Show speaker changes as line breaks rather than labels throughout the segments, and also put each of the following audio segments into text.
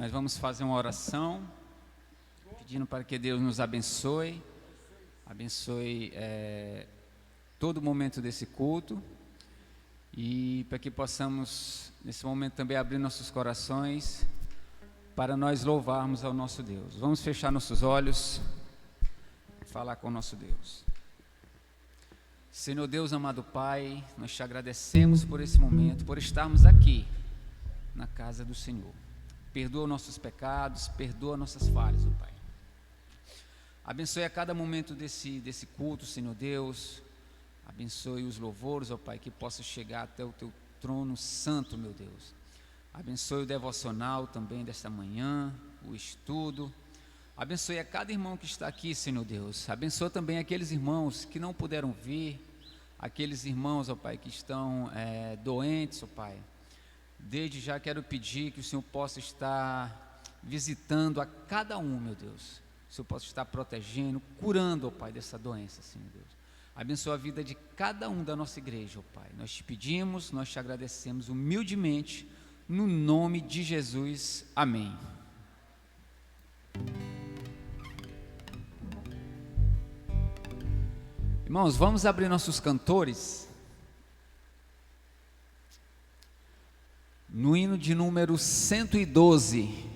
Nós vamos fazer uma oração, pedindo para que Deus nos abençoe, todo momento desse culto, e para que possamos, nesse momento, também abrir nossos corações para nós louvarmos ao nosso Deus. Vamos fechar nossos olhos e falar com o nosso Deus. Senhor Deus, amado Pai, nós te agradecemos por esse momento, por estarmos aqui na casa do Senhor. Perdoa nossos pecados, perdoa nossas falhas, ó Pai. Abençoe a cada momento desse culto, Senhor Deus. Abençoe os louvores, ó Pai, que possa chegar até o Teu trono santo, meu Deus. Abençoe o devocional também desta manhã, o estudo. Abençoe a cada irmão que está aqui, Senhor Deus. Abençoe também aqueles irmãos que não puderam vir, aqueles irmãos, ó Pai, que estão doentes, ó Pai. Desde já quero pedir que o Senhor possa estar visitando a cada um, meu Deus. O Senhor possa estar protegendo, curando, ó Pai, dessa doença, Senhor Deus. Abençoa a vida de cada um da nossa igreja, ó Pai. Nós te pedimos, nós te agradecemos humildemente, no nome de Jesus. Amém. Irmãos, vamos abrir nossos cantores no hino de número 112.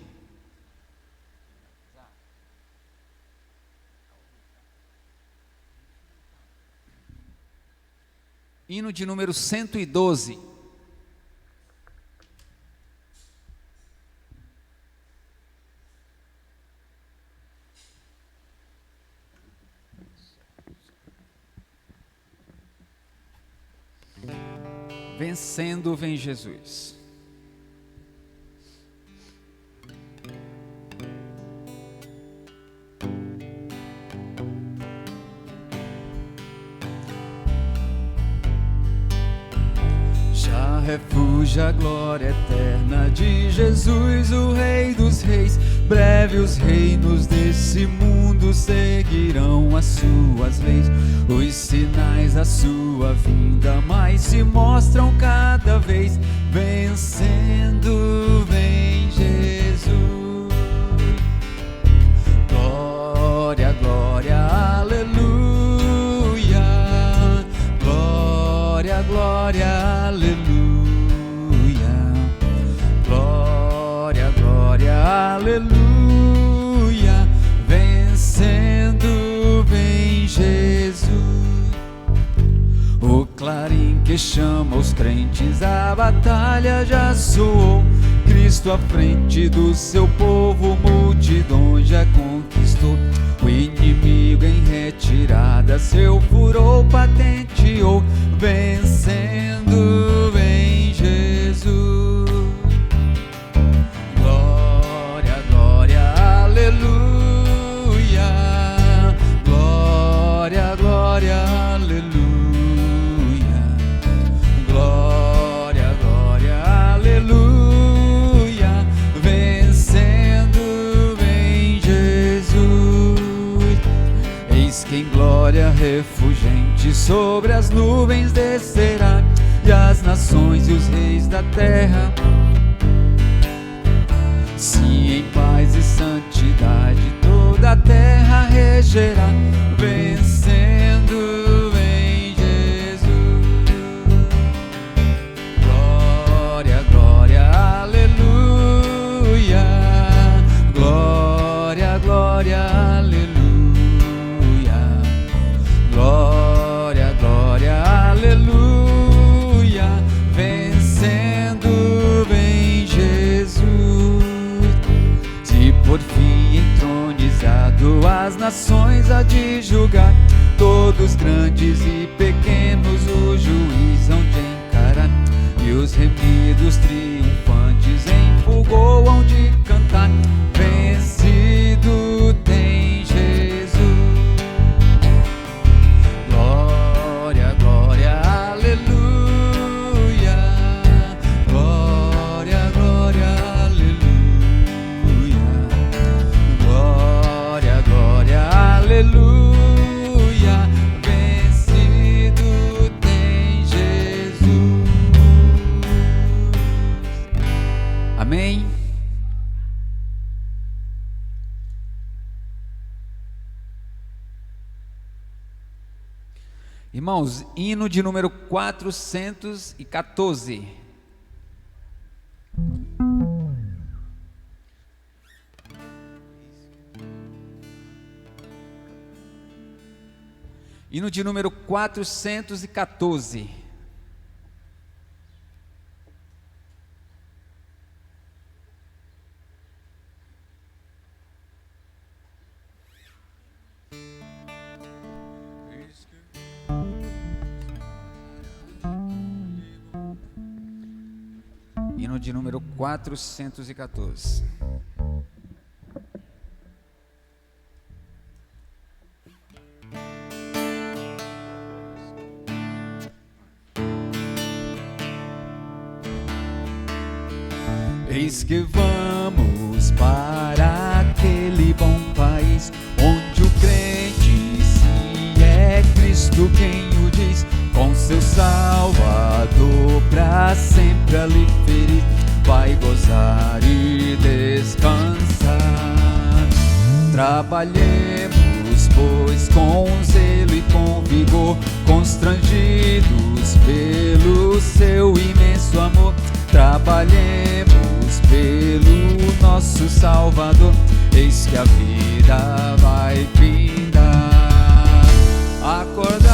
Hino de número 112. Vencendo vem Jesus. Refúgio a glória eterna de Jesus, o Rei dos Reis. Breve os reinos desse mundo seguirão as suas leis. Os sinais da sua vinda mais se mostram cada vez. Vencendo vem Jesus. Glória, glória, aleluia. Glória, glória, aleluia. Aleluia, vencendo vem Jesus. O clarim que chama os crentes, a batalha já soou. Cristo à frente do seu povo, multidões já conquistou. O inimigo em retirada, seu furor patenteou. Vencendo vem Jesus. Aleluia, glória, glória, aleluia, glória, glória, aleluia, vencendo vem Jesus. Eis que em glória refulgente sobre as nuvens descerá, e as nações e os reis da terra, sim, em paz e santidade toda a terra regerá. Vencendo vem Jesus. Glória, glória, aleluia. Glória, glória, aleluia. Glória, glória, aleluia. Vencendo vem Jesus. Por fim entronizado, as nações há de julgar, todos grandes e pequenos o juiz hão de encarar, e os remidos triunfantes em fulgor hão de cantar. Vencido tem Jesus. Glória, glória, aleluia. Glória, glória, aleluia, vencido tem Jesus. Amém. Irmãos, hino de número 414. Hino de número 414. Hino de número 414. Eis que vamos para aquele bom país, onde o crente, se é Cristo quem o diz, com seu Salvador pra sempre ali feliz, vai gozar e descansar. Trabalhemos, pois, com zelo e com vigor, constrangidos pelo seu imenso amor. Trabalhemos pelo nosso Salvador, eis que a vida vai findar. Acordai,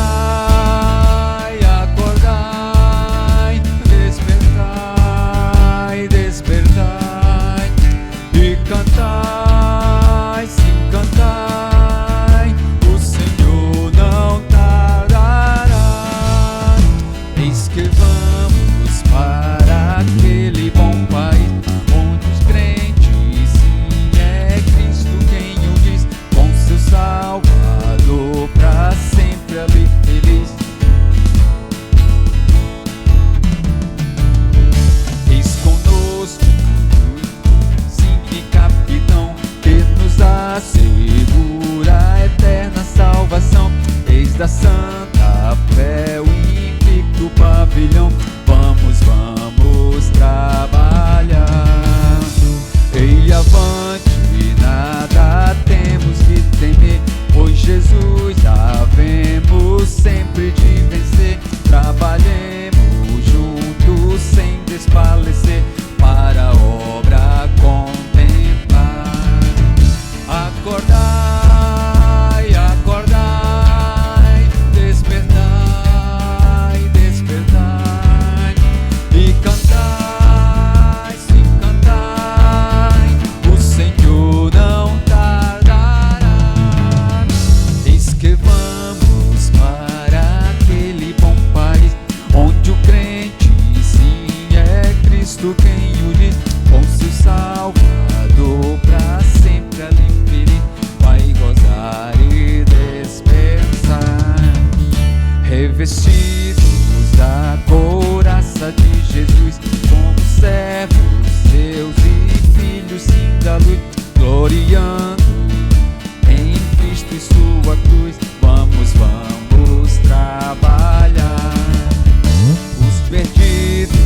acordai, despertai, despertai, e cantai, sim, cantai, o Senhor não tardará. Eis que vamos para aquele bom país, onde os crentes, sim, é Cristo quem o diz, com seu Salvador pra sempre ali feliz. Eis conosco sim, capitão, que nos assegura a eterna salvação. Eis da santa fé o invicto pavilhão, vamos, vamos trabalhar. E avante, nada temos que temer, pois Jesus havemos sempre de vencer. Trabalhemos juntos sem desfalecer, para a obra contemplar. Acordai, acordai, despertai, despertai, e cantai, sim, cantai, o Senhor não tardará. Eis que vamos para aquele bom país, onde o crente, sim, é Cristo quem o diz, com seu Salvador pra sempre ali feliz, vai gozar e descansar. Revestidos da couraça de Jesus, como servos seus e filhos, sim, da luz, gloriando em Cristo e sua cruz, vamos, vamos trabalhar. Os perdidos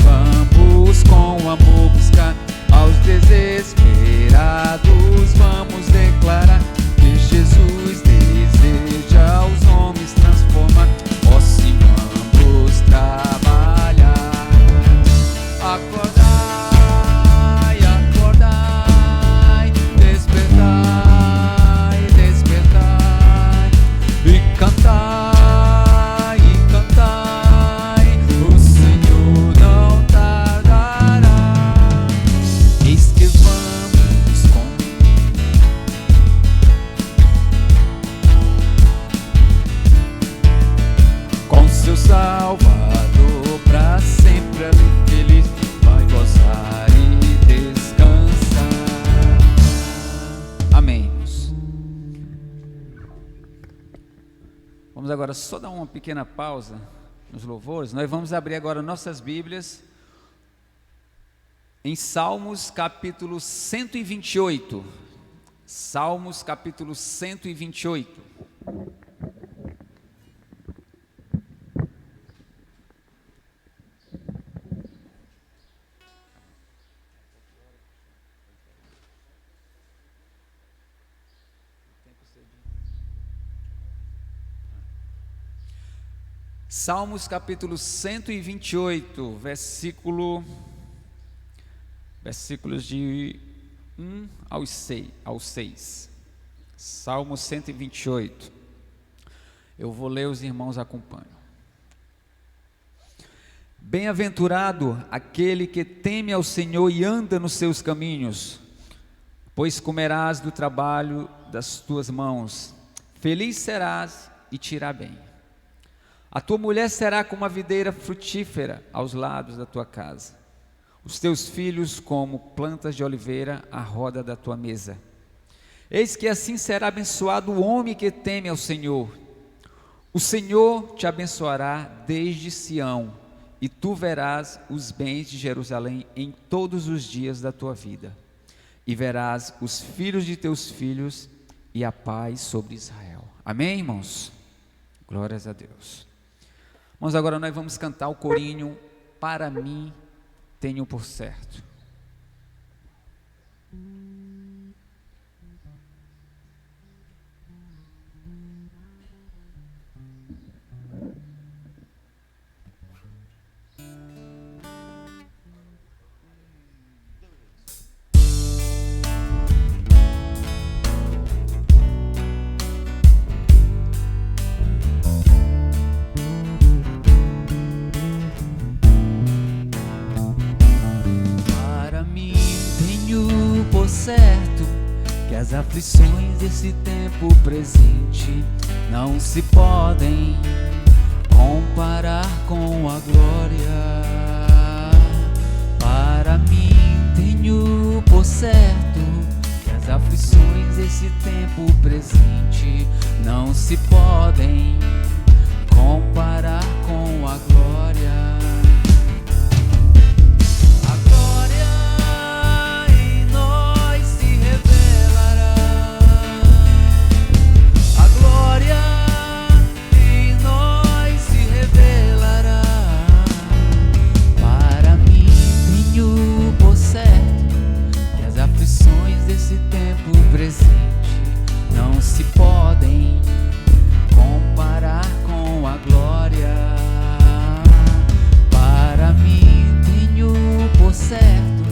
vamos com amor buscar, aos desesperados vamos declarar que Jesus deseja os homens transformar. Ó, sim, vamos trabalhar. Acordai, acordai, despertai, despertai, e cantai, o Senhor não tardará. Eis que vamos com seu Salvador pra sempre ali feliz, vai gozar e descansar. Amém. Vamos agora só dar uma pequena pausa nos louvores. Nós vamos abrir agora nossas Bíblias em Salmos capítulo 128. Salmos capítulo 128. Salmos capítulo 128, versículos de 1 ao 6. Salmo 128. Eu vou ler, os irmãos acompanham. Bem-aventurado aquele que teme ao Senhor e anda nos seus caminhos, pois comerás do trabalho das tuas mãos. Feliz serás e te irá bem. A tua mulher será como a videira frutífera aos lados da tua casa, os teus filhos como plantas de oliveira à roda da tua mesa. Eis que assim será abençoado o homem que teme ao Senhor. O Senhor te abençoará desde Sião, e tu verás os bens de Jerusalém em todos os dias da tua vida, e verás os filhos de teus filhos e a paz sobre Israel. Amém, irmãos? Glórias a Deus. Irmãos, agora nós vamos cantar o corinho Para Mim Tenho por Certo.
Certo que as aflições desse tempo presente não se podem comparar com a glória. Para mim tenho por certo que as aflições desse tempo presente não se podem comparar com a glória. Esse tempo presente não se podem comparar com a glória. Para mim tenho por certo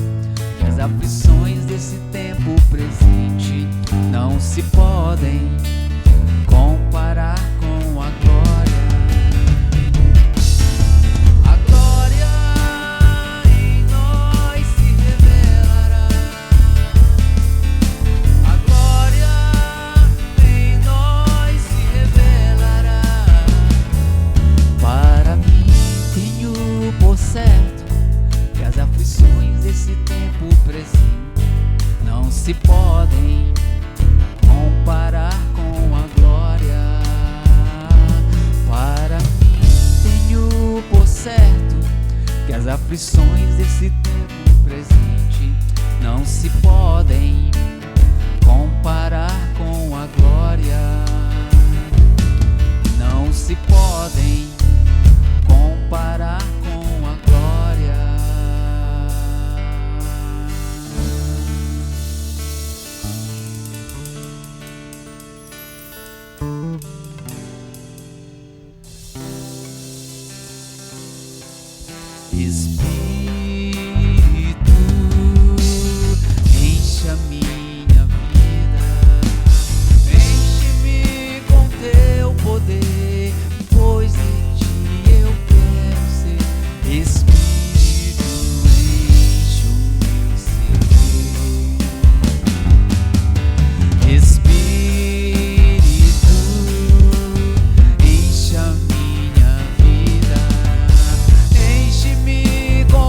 que as aflições desse tempo presente não se podem comparar com a glória. Esse tempo presente não se podem comparar com a glória. Para mim tenho por certo que as aflições desse tempo presente não se podem comparar com a glória. Não se podem comparar com a glória. Espírito, enche a minha vida, enche-me com teu poder, pois em ti eu quero ser. Espírito, enche o meu ser. Espírito, enche a minha vida, enche-me com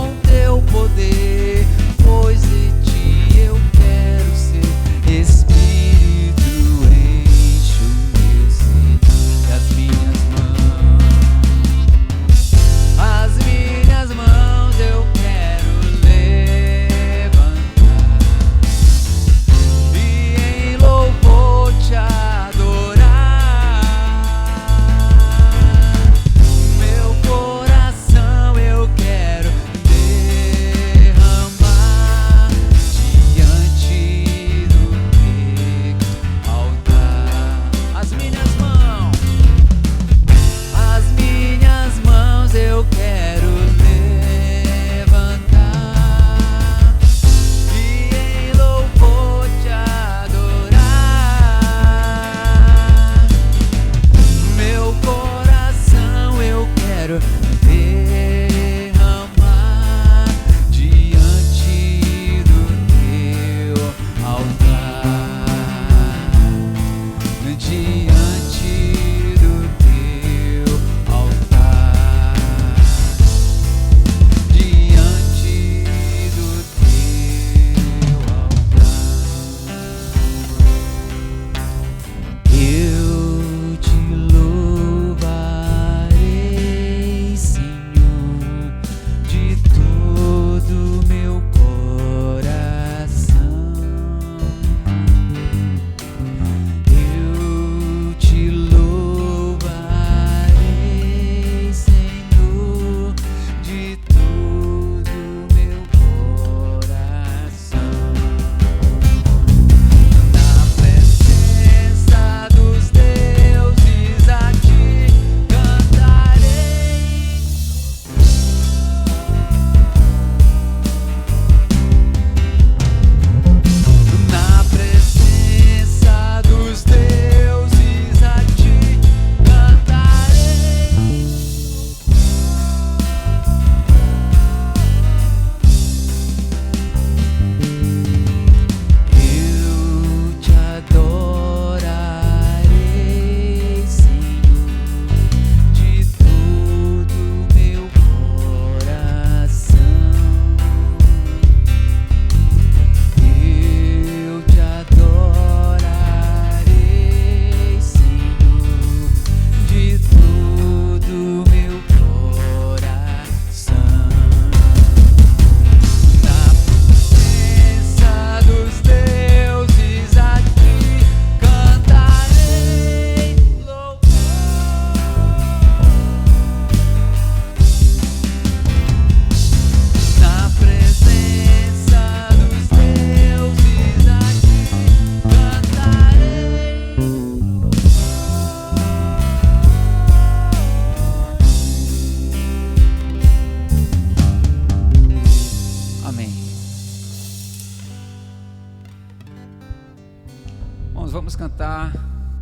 Irmãos, vamos cantar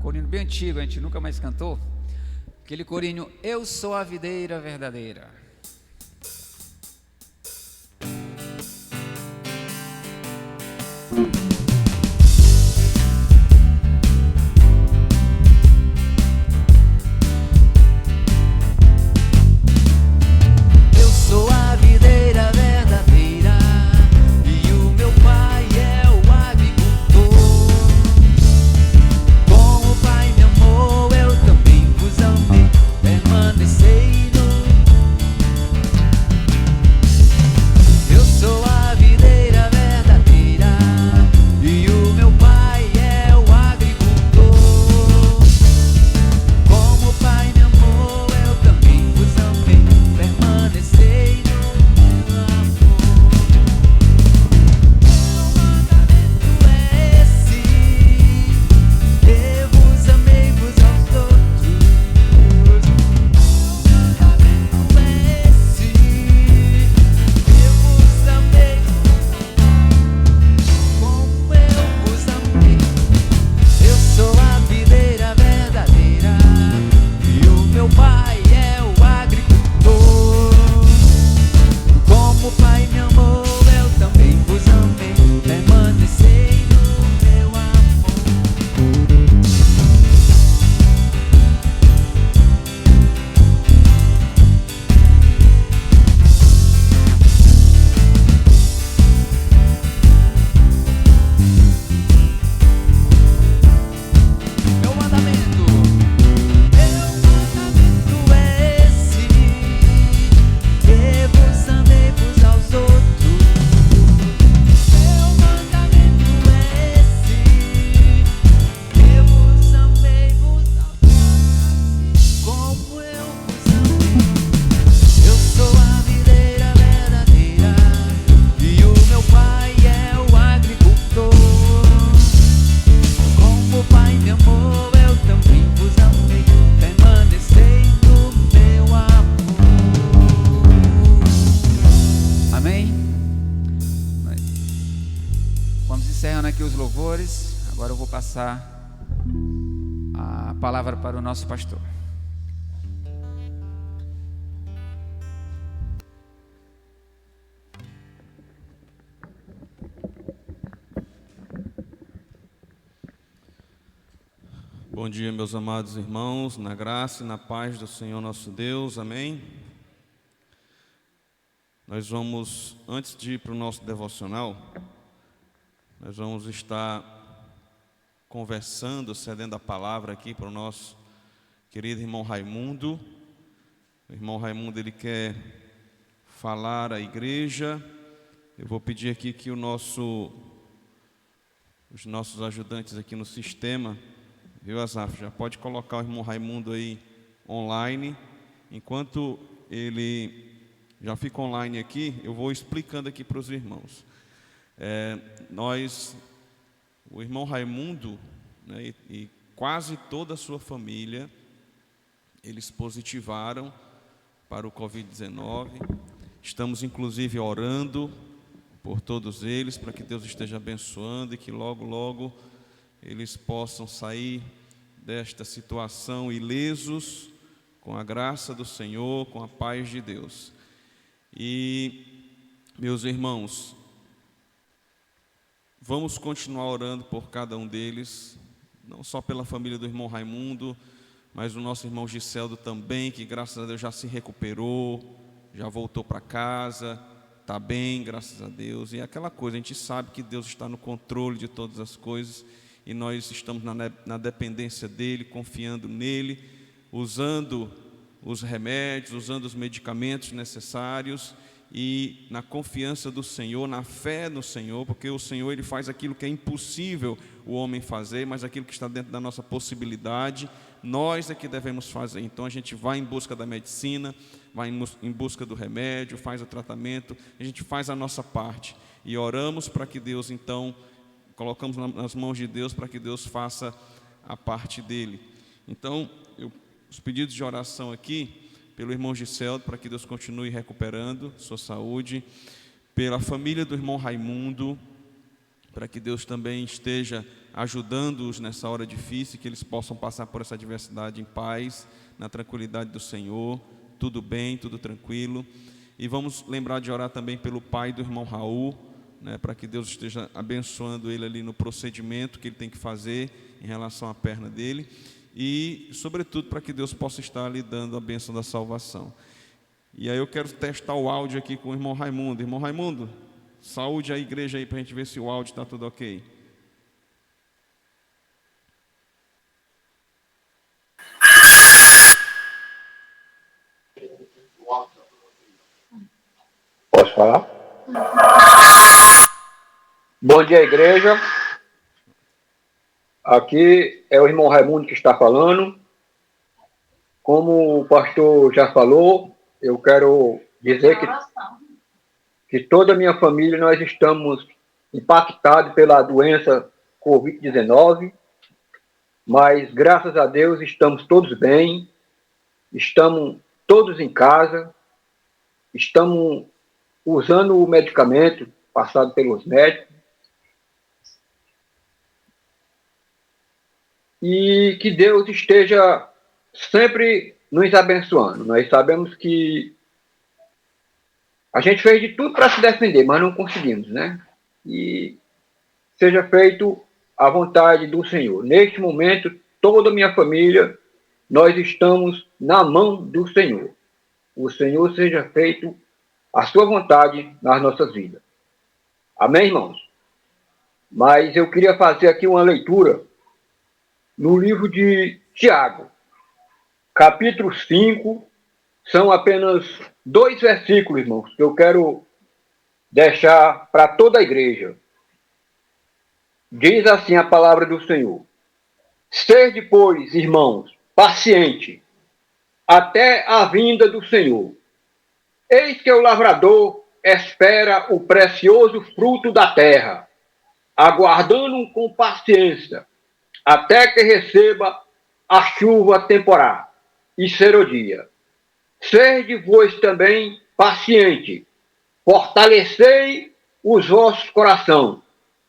corinho bem antigo, a gente nunca mais cantou. Aquele corinho, eu sou a videira verdadeira.
Eu sou a videira verdadeira e o meu pai é o agricultor. Como o pai me amou, eu também vos amei, permanecei no. Eu sou a videira verdadeira e o meu pai é o agricultor. Como o pai me amou, eu também vos amei, permanecei no meu amor. Meu mandamento é esse: eu vos amei, vos aos outros. Meu mandamento é esse: eu vos amei como eu vos amei. Eu sou a videira verdadeira e o meu pai é o agricultor. Como o pai me amou, eu também vos amei, permanecei no meu amor. Meu mandamento é esse: que vos amei, vos aos outros. Meu mandamento é esse: que vos amei, vos aos outros, como eu vos amei. Eu sou a videira verdadeira e o meu pai é o agricultor. Como o pai me amou, eu também vos amei, permanecei no meu amor.
Amém? Vamos encerrando aqui os louvores. Agora eu vou passar a palavra para o nosso pastor.
Bom dia, meus amados irmãos, na graça e na paz do Senhor nosso Deus, amém? Nós vamos, antes de ir para o nosso devocional, nós vamos estar conversando, cedendo a palavra aqui para o nosso querido irmão Raimundo. O irmão Raimundo, ele quer falar à igreja. Eu vou pedir aqui que os nossos ajudantes aqui no sistema, viu, Azaf, já pode colocar o irmão Raimundo aí online. Enquanto ele já fica online aqui, eu vou explicando aqui para os irmãos. O irmão Raimundo, né, e quase toda a sua família, eles positivaram para o Covid-19. Estamos inclusive orando por todos eles, para que Deus esteja abençoando e que logo, logo eles possam sair desta situação ilesos, com a graça do Senhor, com a paz de Deus. E, meus irmãos, vamos continuar orando por cada um deles, não só pela família do irmão Raimundo, mas o nosso irmão Giseldo também, que graças a Deus já se recuperou, já voltou para casa, está bem, graças a Deus. E aquela coisa, a gente sabe que Deus está no controle de todas as coisas, e nós estamos na dependência dEle, confiando nele, usando os remédios, usando os medicamentos necessários e na confiança do Senhor, na fé no Senhor, porque o Senhor, Ele faz aquilo que é impossível o homem fazer, mas aquilo que está dentro da nossa possibilidade, nós é que devemos fazer. Então a gente vai em busca da medicina, vai em busca do remédio, faz o tratamento, a gente faz a nossa parte e oramos para que Deus, então, colocamos nas mãos de Deus para que Deus faça a parte dele. Então, os pedidos de oração aqui, pelo irmão Giseldo, para que Deus continue recuperando sua saúde, pela família do irmão Raimundo, para que Deus também esteja ajudando-os nessa hora difícil, que eles possam passar por essa adversidade em paz, na tranquilidade do Senhor, tudo bem, tudo tranquilo. E vamos lembrar de orar também pelo pai do irmão Raul, né, para que Deus esteja abençoando ele ali no procedimento que ele tem que fazer em relação à perna dele, e sobretudo para que Deus possa estar lhe dando a bênção da salvação. E aí eu quero testar o áudio aqui com o irmão Raimundo. Irmão Raimundo, saúde a igreja aí para a gente ver se o áudio está tudo ok.
Posso falar? Bom dia, igreja. Aqui é o irmão Raimundo que está falando. Como o pastor já falou, eu quero dizer que toda a minha família, nós estamos impactados pela doença Covid-19, mas graças a Deus estamos todos bem, estamos todos em casa, estamos usando o medicamento passado pelos médicos, e que Deus esteja sempre nos abençoando. Nós sabemos que a gente fez de tudo para se defender, mas não conseguimos, né? E seja feito a vontade do Senhor. Neste momento, toda a minha família, nós estamos na mão do Senhor. O Senhor seja feito a sua vontade nas nossas vidas. Amém, irmãos? Mas eu queria fazer aqui uma leitura no livro de Tiago, capítulo 5, são apenas 2 versículos, irmãos, que eu quero deixar para toda a igreja. Diz assim a palavra do Senhor: sede, pois, irmãos, paciente, até a vinda do Senhor. Eis que o lavrador espera o precioso fruto da terra, aguardando com paciência, até que receba a chuva temporal e serodia. Sede vós também paciente, fortalecei os vossos corações,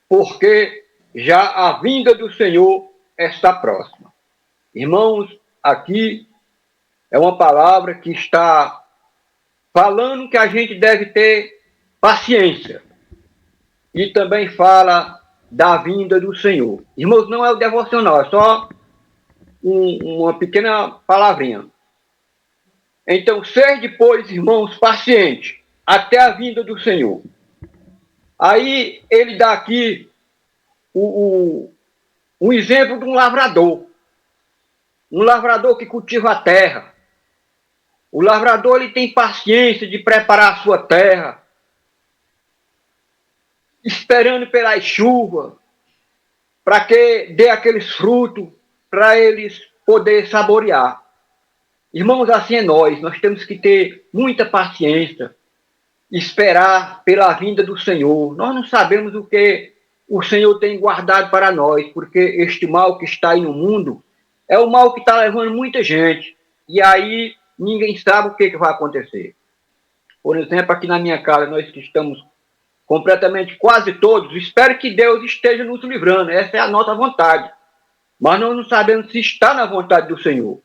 porque já a vinda do Senhor está próxima. Irmãos, aqui é uma palavra que está falando que a gente deve ter paciência, e também fala da vinda do Senhor. Irmãos, não é o devocional, é só uma pequena palavrinha. Então, sede, pois, irmãos, pacientes, até a vinda do Senhor. Aí ele dá aqui um exemplo de um lavrador. Um lavrador que cultiva a terra. O lavrador, ele tem paciência de preparar a sua terra, esperando pelas chuvas, para que dê aqueles frutos, para eles poderem saborear. Irmãos, assim é nós temos que ter muita paciência, esperar pela vinda do Senhor. Nós não sabemos o que o Senhor tem guardado para nós, porque este mal que está aí no mundo é o mal que está levando muita gente, e aí ninguém sabe o que vai acontecer. Por exemplo, aqui na minha casa, nós que estamos completamente, quase todos, espero que Deus esteja nos livrando, essa é a nossa vontade, mas nós não sabemos se está na vontade do Senhor.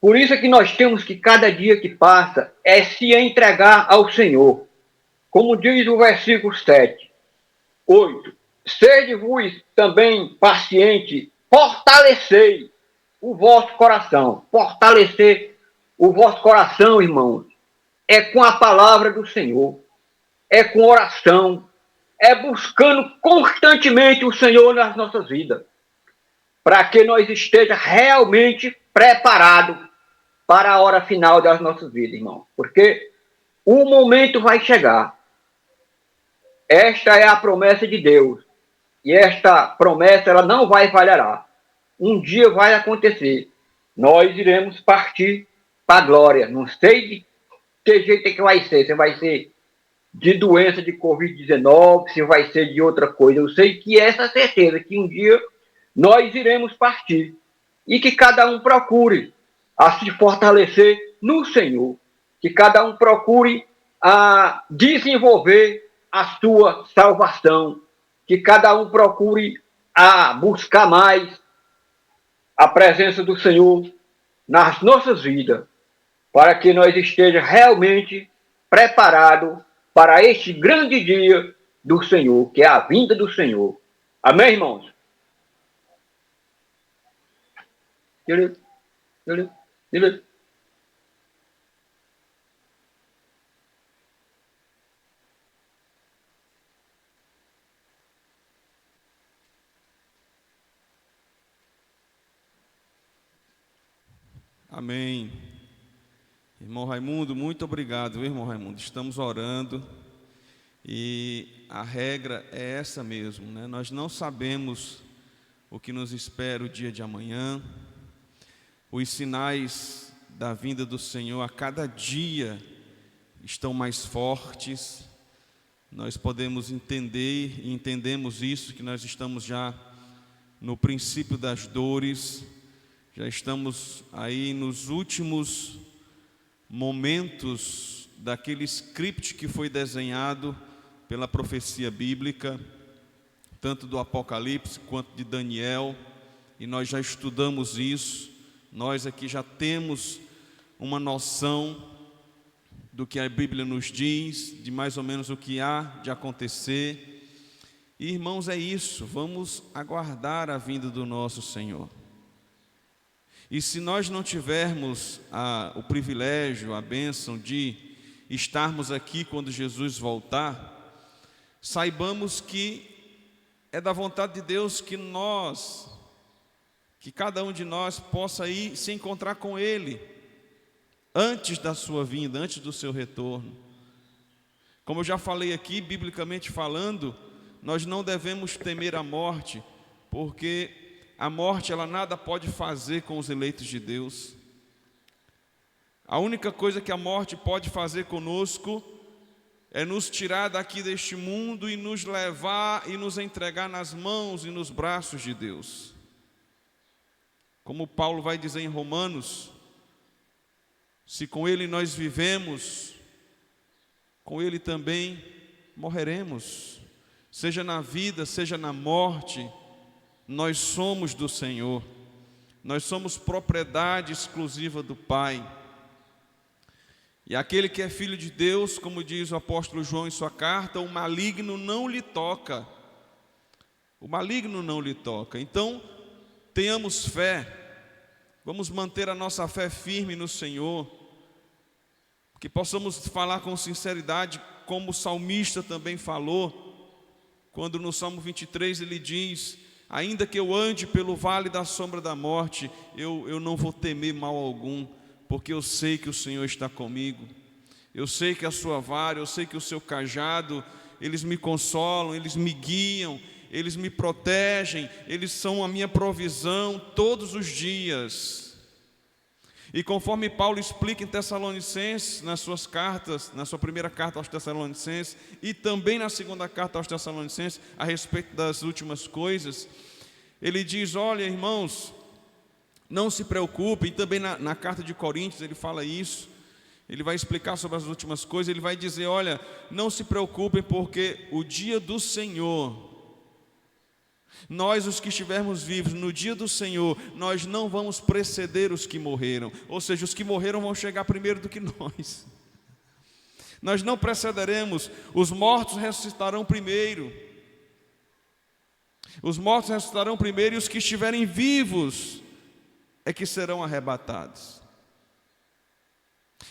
Por isso é que nós temos que, cada dia que passa, se entregar ao Senhor. Como diz o versículo 7, 8, sede-vos também paciente, fortalecei o vosso coração. Fortalecer o vosso coração, irmãos, é com a palavra do Senhor, é com oração, é buscando constantemente o Senhor nas nossas vidas, para que nós estejamos realmente preparados para a hora final das nossas vidas, irmão. Porque o momento vai chegar. Esta é a promessa de Deus. E esta promessa, ela não vai falhar. Um dia vai acontecer. Nós iremos partir para a glória. Não sei de que jeito é que vai ser. Se vai ser de doença de Covid-19, se vai ser de outra coisa. Eu sei que essa certeza, que um dia nós iremos partir. E que cada um procure a se fortalecer no Senhor. Que cada um procure a desenvolver a sua salvação que cada um procure a buscar mais a presença do Senhor nas nossas vidas, para que nós estejamos realmente preparados para este grande dia do Senhor, que é a vinda do Senhor. Amém, irmãos?
Amém. Irmão Raimundo, muito obrigado, viu, irmão Raimundo? Estamos orando e a regra é essa mesmo, né? Nós não sabemos o que nos espera o dia de amanhã. Os sinais da vinda do Senhor a cada dia estão mais fortes. Nós podemos entender e entendemos isso, que nós estamos já no princípio das dores. Já estamos aí nos últimos momentos daquele script que foi desenhado pela profecia bíblica, tanto do Apocalipse quanto de Daniel, e nós já estudamos isso. Nós aqui já temos uma noção do que a Bíblia nos diz, de mais ou menos o que há de acontecer. E, irmãos, é isso, vamos aguardar a vinda do nosso Senhor. E se nós não tivermos o privilégio, a bênção de estarmos aqui quando Jesus voltar, saibamos que é da vontade de Deus que cada um de nós possa ir se encontrar com Ele, antes da sua vinda, antes do seu retorno. Como eu já falei aqui, biblicamente falando, nós não devemos temer a morte, porque a morte, ela nada pode fazer com os eleitos de Deus. A única coisa que a morte pode fazer conosco é nos tirar daqui deste mundo e nos levar e nos entregar nas mãos e nos braços de Deus. Como Paulo vai dizer em Romanos, se com Ele nós vivemos, com Ele também morreremos. Seja na vida, seja na morte, nós somos do Senhor, nós somos propriedade exclusiva do Pai. E aquele que é filho de Deus, como diz o apóstolo João em sua carta, o maligno não lhe toca. O maligno não lhe toca. Então, tenhamos fé, vamos manter a nossa fé firme no Senhor, que possamos falar com sinceridade, como o salmista também falou, quando no Salmo 23 ele diz: ainda que eu ande pelo vale da sombra da morte, eu não vou temer mal algum, porque eu sei que o Senhor está comigo. Eu sei que a sua vara, eu sei que o seu cajado, eles me consolam, eles me guiam, eles me protegem, eles são a minha provisão todos os dias. E conforme Paulo explica em Tessalonicenses, nas suas cartas, na sua primeira carta aos Tessalonicenses e também na segunda carta aos Tessalonicenses, a respeito das últimas coisas, ele diz: olha, irmãos, não se preocupem. E também na carta de Coríntios ele fala isso, ele vai explicar sobre as últimas coisas, ele vai dizer: olha, não se preocupem, porque o dia do Senhor, nós os que estivermos vivos no dia do Senhor, nós não vamos preceder os que morreram. Ou seja, os que morreram vão chegar primeiro do que nós. Nós não precederemos, os mortos ressuscitarão primeiro. Os mortos ressuscitarão primeiro, e os que estiverem vivos é que serão arrebatados.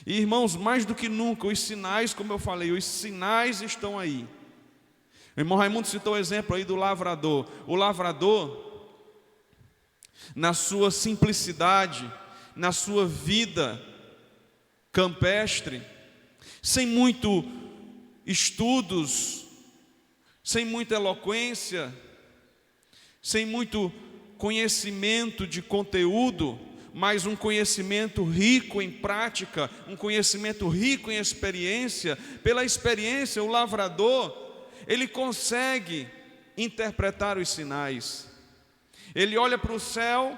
E, irmãos, mais do que nunca, os sinais, como eu falei, os sinais estão aí. O irmão Raimundo citou o exemplo aí do lavrador. O lavrador, na sua simplicidade, na sua vida campestre, sem muito estudos, sem muita eloquência, sem muito conhecimento de conteúdo, mas um conhecimento rico em prática, um conhecimento rico em experiência. Pela experiência, o lavrador, ele consegue interpretar os sinais. Ele olha para o céu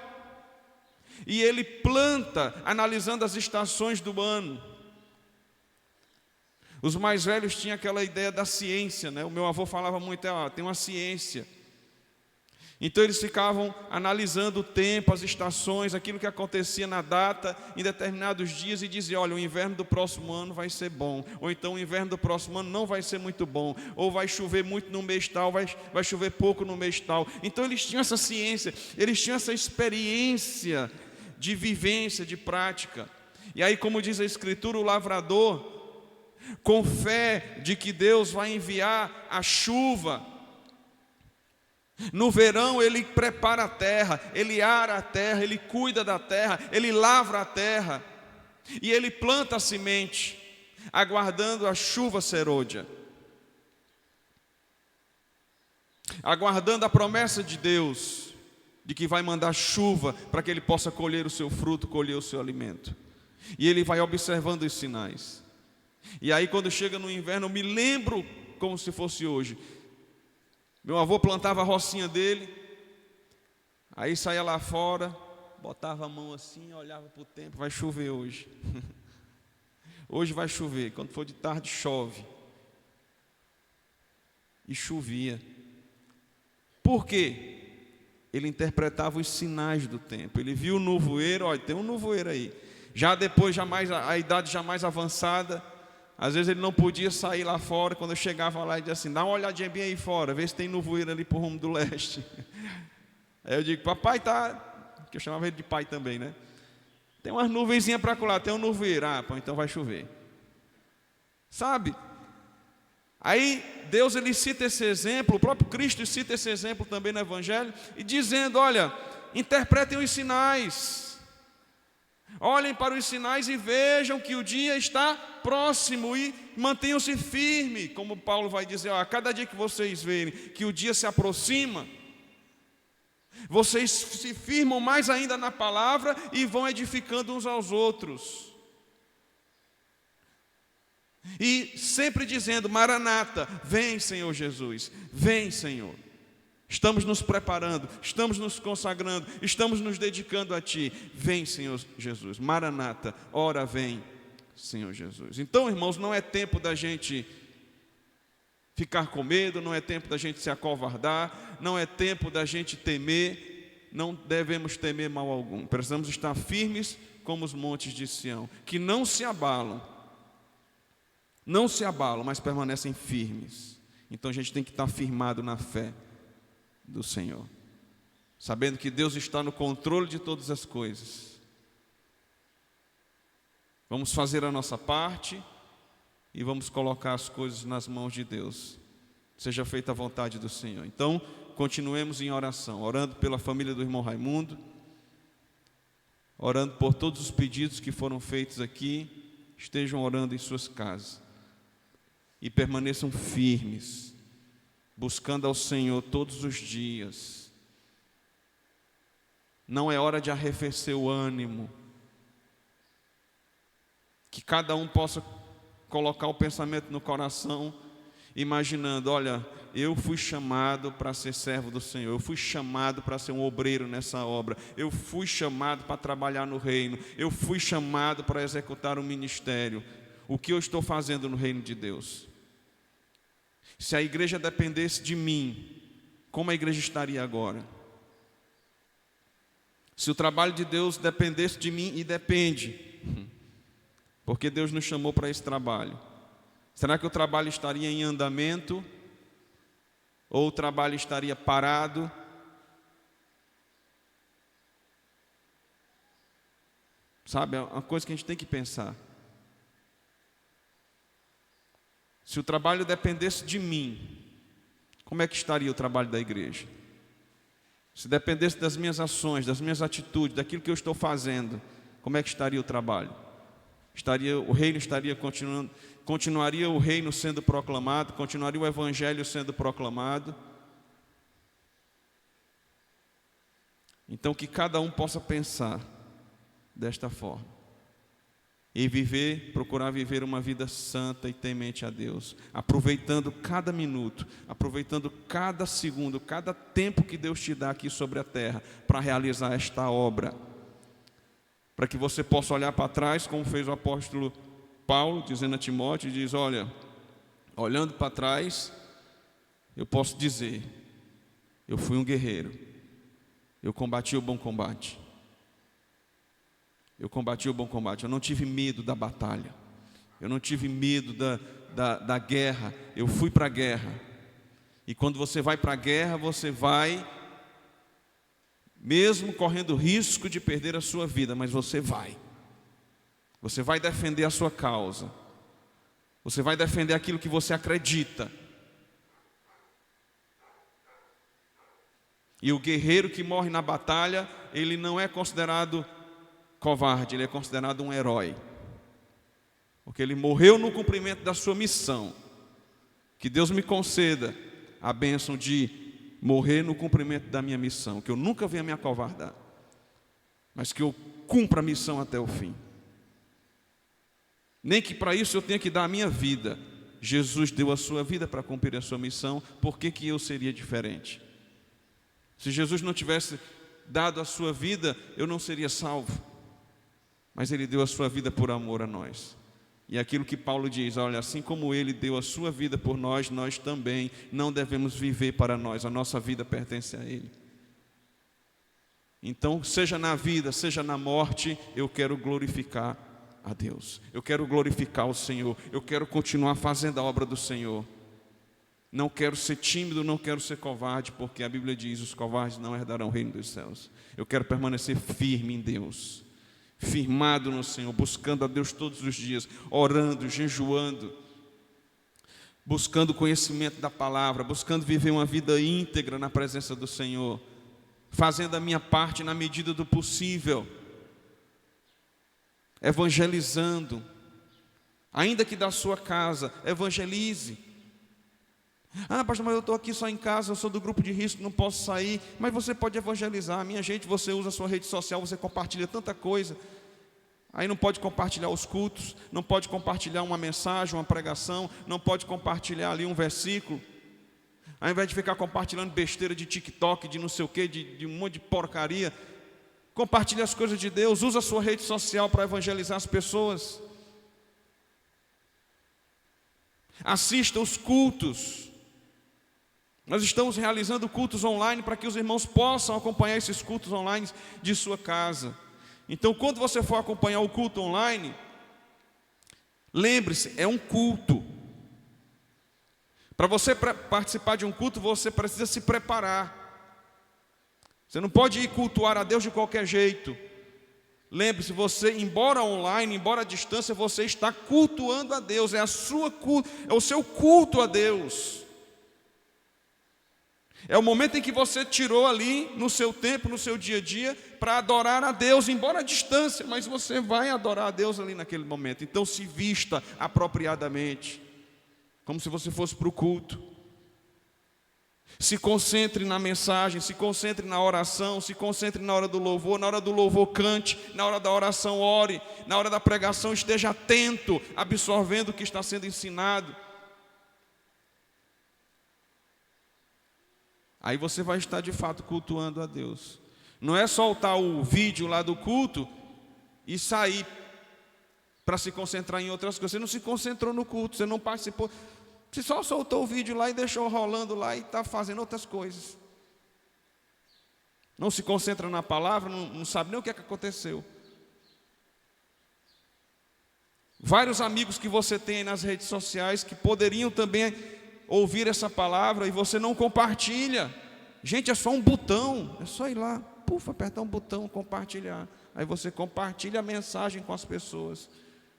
e ele planta, analisando as estações do ano. Os mais velhos tinham aquela ideia da ciência, né? O meu avô falava muito, tem uma ciência. Então eles ficavam analisando o tempo, as estações, aquilo que acontecia na data, em determinados dias, e diziam, olha, o inverno do próximo ano vai ser bom, ou então o inverno do próximo ano não vai ser muito bom, ou vai chover muito no mês tal, vai chover pouco no mês tal. Então eles tinham essa ciência, eles tinham essa experiência de vivência, de prática. E aí, como diz a Escritura, o lavrador, com fé de que Deus vai enviar a chuva, no verão ele prepara a terra, ele ara a terra, ele cuida da terra, ele lavra a terra, e ele planta a semente, aguardando a chuva serôdia, aguardando a promessa de Deus, de que vai mandar chuva para que ele possa colher o seu fruto, colher o seu alimento. E ele vai observando os sinais. E aí quando chega no inverno, eu me lembro como se fosse hoje. Meu avô plantava a rocinha dele, aí saía lá fora, botava a mão assim, olhava para o tempo, vai chover hoje. Hoje vai chover, quando for de tarde chove. E chovia. Por quê? Ele interpretava os sinais do tempo. Ele viu o nevoeiro, olha, tem um nevoeiro aí. Já depois, a idade já mais avançada, às vezes ele não podia sair lá fora. Quando eu chegava lá, ele dizia assim, dá uma olhadinha bem aí fora, vê se tem nevoeiro ali para o rumo do leste. Aí eu digo, papai tá, que eu chamava ele de pai também, né? Tem umas nuvenzinhas para colar, tem um nevoeiro. Pô, então vai chover. Sabe? Aí Deus ele cita esse exemplo, o próprio Cristo cita esse exemplo também no Evangelho, e dizendo, olha, interpretem os sinais. Olhem para os sinais e vejam que o dia está próximo e mantenham-se firmes, como Paulo vai dizer, a cada dia que vocês verem que o dia se aproxima, vocês se firmam mais ainda na palavra e vão edificando uns aos outros. E sempre dizendo, Maranata, vem Senhor Jesus, vem Senhor. Estamos nos preparando, estamos nos consagrando, estamos nos dedicando a Ti. Vem, Senhor Jesus. Maranata, ora vem, Senhor Jesus. Então, irmãos, não é tempo da gente ficar com medo, não é tempo da gente se acovardar, não é tempo da gente temer, não devemos temer mal algum. Precisamos estar firmes como os montes de Sião, que não se abalam, mas permanecem firmes. Então a gente tem que estar firmado na fé do Senhor, sabendo que Deus está no controle de todas as coisas. Vamos fazer a nossa parte e vamos colocar as coisas nas mãos de Deus. Seja feita a vontade do Senhor. Então, continuemos em oração, orando pela família do irmão Raimundo, orando por todos os pedidos que foram feitos aqui. Estejam orando em suas casas e permaneçam firmes, buscando ao Senhor todos os dias. Não é hora de arrefecer o ânimo. Que cada um possa colocar o pensamento no coração, imaginando, olha, eu fui chamado para ser servo do Senhor, eu fui chamado para ser um obreiro nessa obra, eu fui chamado para trabalhar no reino, eu fui chamado para executar um ministério. O que eu estou fazendo no reino de Deus? Se a igreja dependesse de mim, como a igreja estaria agora? Se o trabalho de Deus dependesse de mim, e depende, porque Deus nos chamou para esse trabalho, será que o trabalho estaria em andamento? Ou o trabalho estaria parado? Sabe, é uma coisa que a gente tem que pensar. Se o trabalho dependesse de mim, como é que estaria o trabalho da igreja? Se dependesse das minhas ações, das minhas atitudes, daquilo que eu estou fazendo, como é que estaria o trabalho? O reino estaria continuando, continuaria o reino sendo proclamado, continuaria o evangelho sendo proclamado? Então que cada um possa pensar desta forma. E procurar viver uma vida santa e temente a Deus, aproveitando cada minuto, aproveitando cada segundo, cada tempo que Deus te dá aqui sobre a terra, para realizar esta obra, para que você possa olhar para trás, como fez o apóstolo Paulo dizendo a Timóteo, diz: olha, olhando para trás, eu posso dizer, eu fui um guerreiro, eu combati o bom combate. Eu combati o bom combate, eu não tive medo da batalha, eu não tive medo da guerra, eu fui para a guerra. E quando você vai para a guerra, você vai, mesmo correndo risco de perder a sua vida, mas você vai defender a sua causa, você vai defender aquilo que você acredita. E o guerreiro que morre na batalha, ele não é considerado covarde, ele é considerado um herói, porque ele morreu no cumprimento da sua missão. Que Deus me conceda a bênção de morrer no cumprimento da minha missão, que eu nunca venha me acovardar, mas que eu cumpra a missão até o fim, nem que para isso eu tenha que dar a minha vida. Jesus deu a sua vida para cumprir a sua missão, por que eu seria diferente? Se Jesus não tivesse dado a sua vida, eu não seria salvo, mas Ele deu a sua vida por amor a nós. E aquilo que Paulo diz, olha, assim como Ele deu a sua vida por nós, nós também não devemos viver para nós, a nossa vida pertence a Ele. Então, seja na vida, seja na morte, eu quero glorificar a Deus, eu quero glorificar o Senhor, eu quero continuar fazendo a obra do Senhor. Não quero ser tímido, não quero ser covarde, porque a Bíblia diz, os covardes não herdarão o reino dos céus. Eu quero permanecer firme em Deus, firmado no Senhor, buscando a Deus todos os dias, orando, jejuando, buscando conhecimento da palavra, buscando viver uma vida íntegra na presença do Senhor, fazendo a minha parte na medida do possível, evangelizando, ainda que da sua casa, evangelize. Ah, pastor, mas eu estou aqui só em casa, eu sou do grupo de risco, não posso sair. Mas você pode evangelizar. Minha gente, você usa a sua rede social, você compartilha tanta coisa. Aí não pode compartilhar os cultos, não pode compartilhar uma mensagem, uma pregação, não pode compartilhar ali um versículo. Ao invés de ficar compartilhando besteira de TikTok, de não sei o quê, de um monte de porcaria, compartilhe as coisas de Deus, usa a sua rede social para evangelizar as pessoas. Assista os cultos. Nós estamos realizando cultos online para que os irmãos possam acompanhar esses cultos online de sua casa. Então, quando você for acompanhar o culto online, lembre-se, é um culto. Para você participar de um culto, você precisa se preparar. Você não pode ir cultuar a Deus de qualquer jeito. Lembre-se, você, embora online, embora à distância, você está cultuando a Deus. É o seu culto a Deus. É o momento em que você tirou ali, no seu tempo, no seu dia a dia, para adorar a Deus, embora à distância, mas você vai adorar a Deus ali naquele momento. Então se vista apropriadamente, como se você fosse para o culto. Se concentre na mensagem, se concentre na oração, se concentre na hora do louvor cante, na hora da oração ore, na hora da pregação esteja atento, absorvendo o que está sendo ensinado. Aí você vai estar de fato cultuando a Deus. Não é soltar o vídeo lá do culto e sair para se concentrar em outras coisas. Você não se concentrou no culto, você não participou. Você só soltou o vídeo lá e deixou rolando lá e está fazendo outras coisas. Não se concentra na palavra, não sabe nem o que é que aconteceu. Vários amigos que você tem aí nas redes sociais que poderiam também ouvir essa palavra e você não compartilha. Gente, é só um botão, é só ir lá, apertar um botão, compartilhar. Aí você compartilha a mensagem com as pessoas,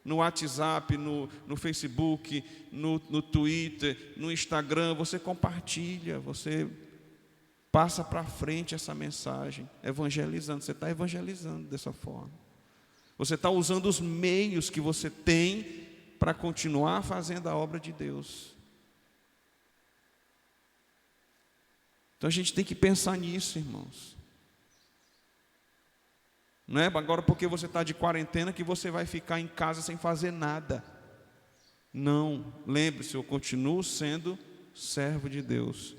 no WhatsApp, no Facebook, no Twitter, no Instagram, você compartilha, você passa para frente essa mensagem, evangelizando, você está evangelizando dessa forma. Você está usando os meios que você tem para continuar fazendo a obra de Deus. Então a gente tem que pensar nisso, irmãos. Não é agora porque você está de quarentena que você vai ficar em casa sem fazer nada. Não, lembre-se, eu continuo sendo servo de Deus.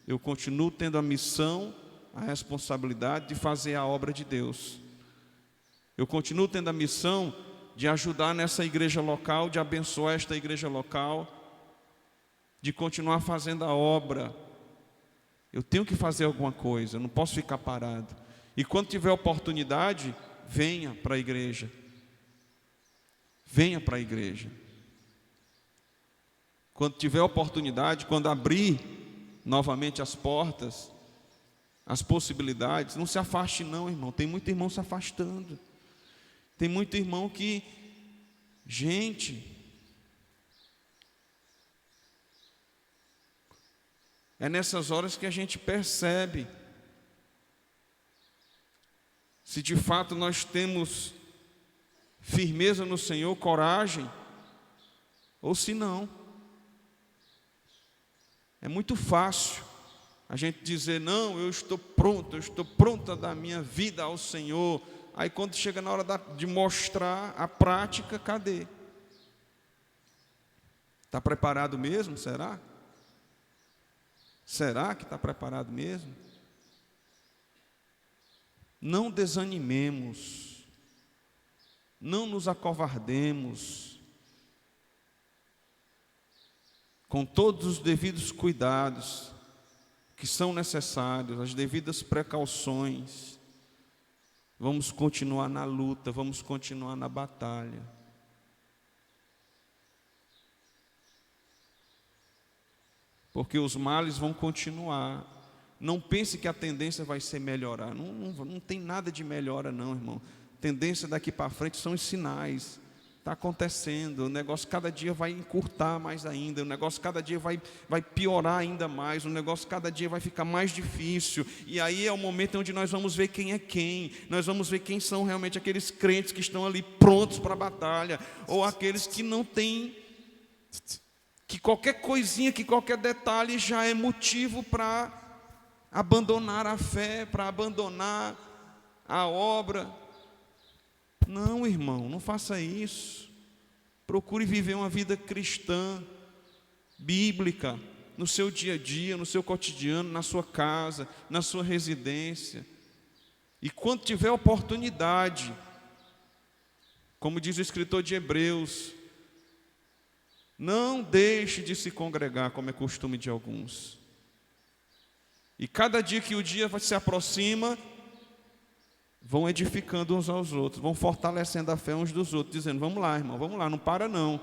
Eu continuo tendo a missão, a responsabilidade de fazer a obra de Deus. Eu continuo tendo a missão de ajudar nessa igreja local, de abençoar esta igreja local, de continuar fazendo a obra. Eu tenho que fazer alguma coisa, eu não posso ficar parado. E quando tiver oportunidade, venha para a igreja. Venha para a igreja. Quando tiver oportunidade, quando abrir novamente as portas, as possibilidades, não se afaste não, irmão. Tem muito irmão se afastando. Tem muito irmão que, gente, é nessas horas que a gente percebe se de fato nós temos firmeza no Senhor, coragem, ou se não. É muito fácil a gente dizer, não, eu estou pronto a dar minha vida ao Senhor. Aí quando chega na hora de mostrar a prática, cadê? Está preparado mesmo, será? Será que está preparado mesmo? Não desanimemos, não nos acovardemos, com todos os devidos cuidados que são necessários, as devidas precauções, vamos continuar na luta, vamos continuar na batalha. Porque os males vão continuar. Não pense que a tendência vai ser melhorar. Não tem nada de melhora não, irmão. Tendência daqui para frente são os sinais. Está acontecendo. O negócio cada dia vai encurtar mais ainda. O negócio cada dia vai piorar ainda mais. O negócio cada dia vai ficar mais difícil. E aí é o momento onde nós vamos ver quem é quem. Nós vamos ver quem são realmente aqueles crentes que estão ali prontos para a batalha. Ou aqueles que não têm... que qualquer coisinha, que qualquer detalhe já é motivo para abandonar a fé, para abandonar a obra. Não, irmão, não faça isso. Procure viver uma vida cristã, bíblica, no seu dia a dia, no seu cotidiano, na sua casa, na sua residência. E quando tiver oportunidade, como diz o escritor de Hebreus, não deixe de se congregar, como é costume de alguns. E cada dia que o dia se aproxima, vão edificando uns aos outros, vão fortalecendo a fé uns dos outros, dizendo, vamos lá, irmão, vamos lá, não para não.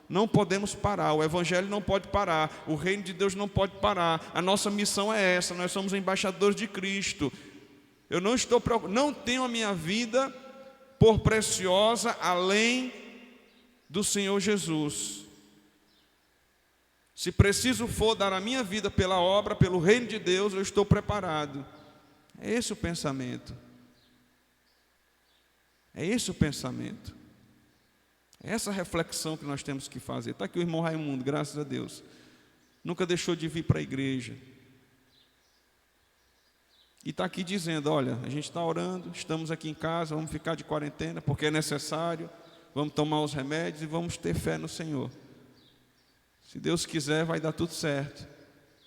Não podemos parar, o evangelho não pode parar, o reino de Deus não pode parar. A nossa missão é essa, nós somos embaixadores de Cristo. Eu não estou preocupado, não tenho a minha vida por preciosa além do Senhor Jesus. Se preciso for dar a minha vida pela obra, pelo reino de Deus, eu estou preparado. É esse o pensamento. É esse o pensamento. É essa reflexão que nós temos que fazer. Está aqui o irmão Raimundo, graças a Deus. Nunca deixou de vir para a igreja. E está aqui dizendo, olha, a gente está orando, estamos aqui em casa, vamos ficar de quarentena, porque é necessário, vamos tomar os remédios e vamos ter fé no Senhor. Se Deus quiser, vai dar tudo certo.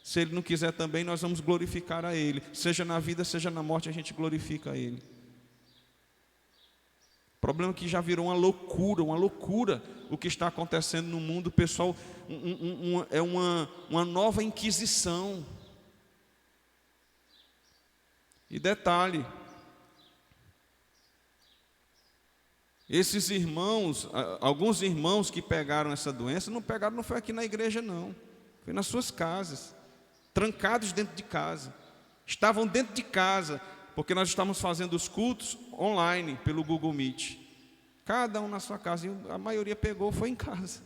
Se Ele não quiser também, nós vamos glorificar a Ele. Seja na vida, seja na morte, a gente glorifica a Ele. O problema é que já virou uma loucura o que está acontecendo no mundo, pessoal. É uma nova inquisição. E detalhe, esses irmãos, alguns irmãos que pegaram essa doença, não foi aqui na igreja não, foi nas suas casas, trancados dentro de casa, estavam dentro de casa, porque nós estávamos fazendo os cultos online, pelo Google Meet, cada um na sua casa, e a maioria pegou, foi em casa,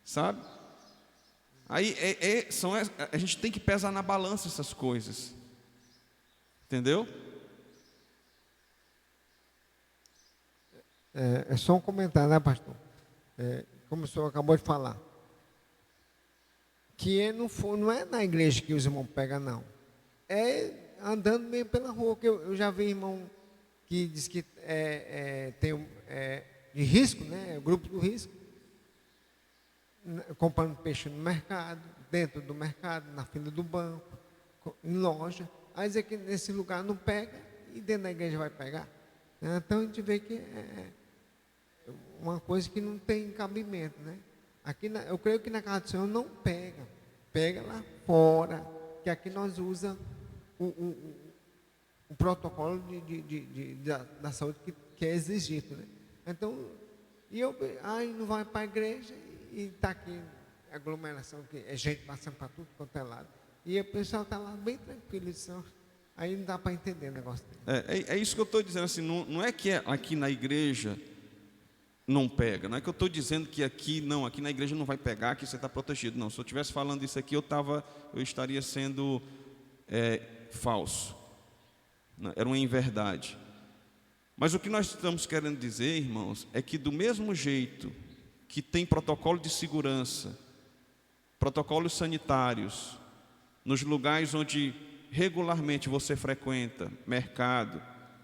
sabe? Aí a gente tem que pesar na balança essas coisas, entendeu?
É só um comentário, né, pastor? Como o senhor acabou de falar. Que não é na igreja que os irmãos pegam, não. É andando mesmo pela rua. Que eu já vi irmão que diz que tem de risco, né? O grupo do risco. Comprando peixe no mercado, dentro do mercado, na fila do banco, em loja. Aí dizer que nesse lugar não pega e dentro da igreja vai pegar. Então a gente vê que é uma coisa que não tem cabimento, né? Eu creio que na casa do Senhor não pega. Pega lá fora, que aqui nós usamos o protocolo da saúde que é exigido, né? Então, não vai para a igreja e está aqui aglomeração, que é gente passando para tudo quanto é lado. E o pessoal está lá bem tranquilo, aí não dá para entender o negócio dele.
É isso que eu estou dizendo, assim, não é que aqui na igreja não pega, não é que eu estou dizendo que aqui na igreja não vai pegar, que você está protegido, não. Se eu estivesse falando isso aqui, eu estaria sendo falso, era uma inverdade. Mas o que nós estamos querendo dizer, irmãos, é que do mesmo jeito que tem protocolo de segurança, protocolos sanitários, nos lugares onde regularmente você frequenta, mercado,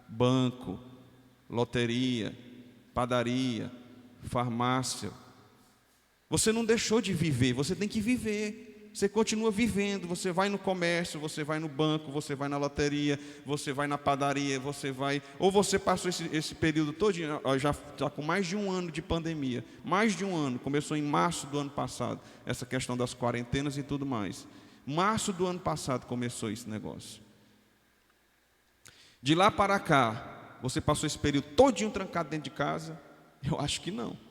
banco, loteria, padaria, farmácia, você não deixou de viver, você tem que viver. Você continua vivendo, você vai no comércio, você vai no banco, você vai na loteria, você vai na padaria, ou você passou esse período todo, já está com mais de um ano de pandemia, mais de um ano, começou em março do ano passado, essa questão das quarentenas e tudo mais. Março do ano passado começou esse negócio. De lá para cá, você passou esse período todinho trancado dentro de casa? Eu acho que não.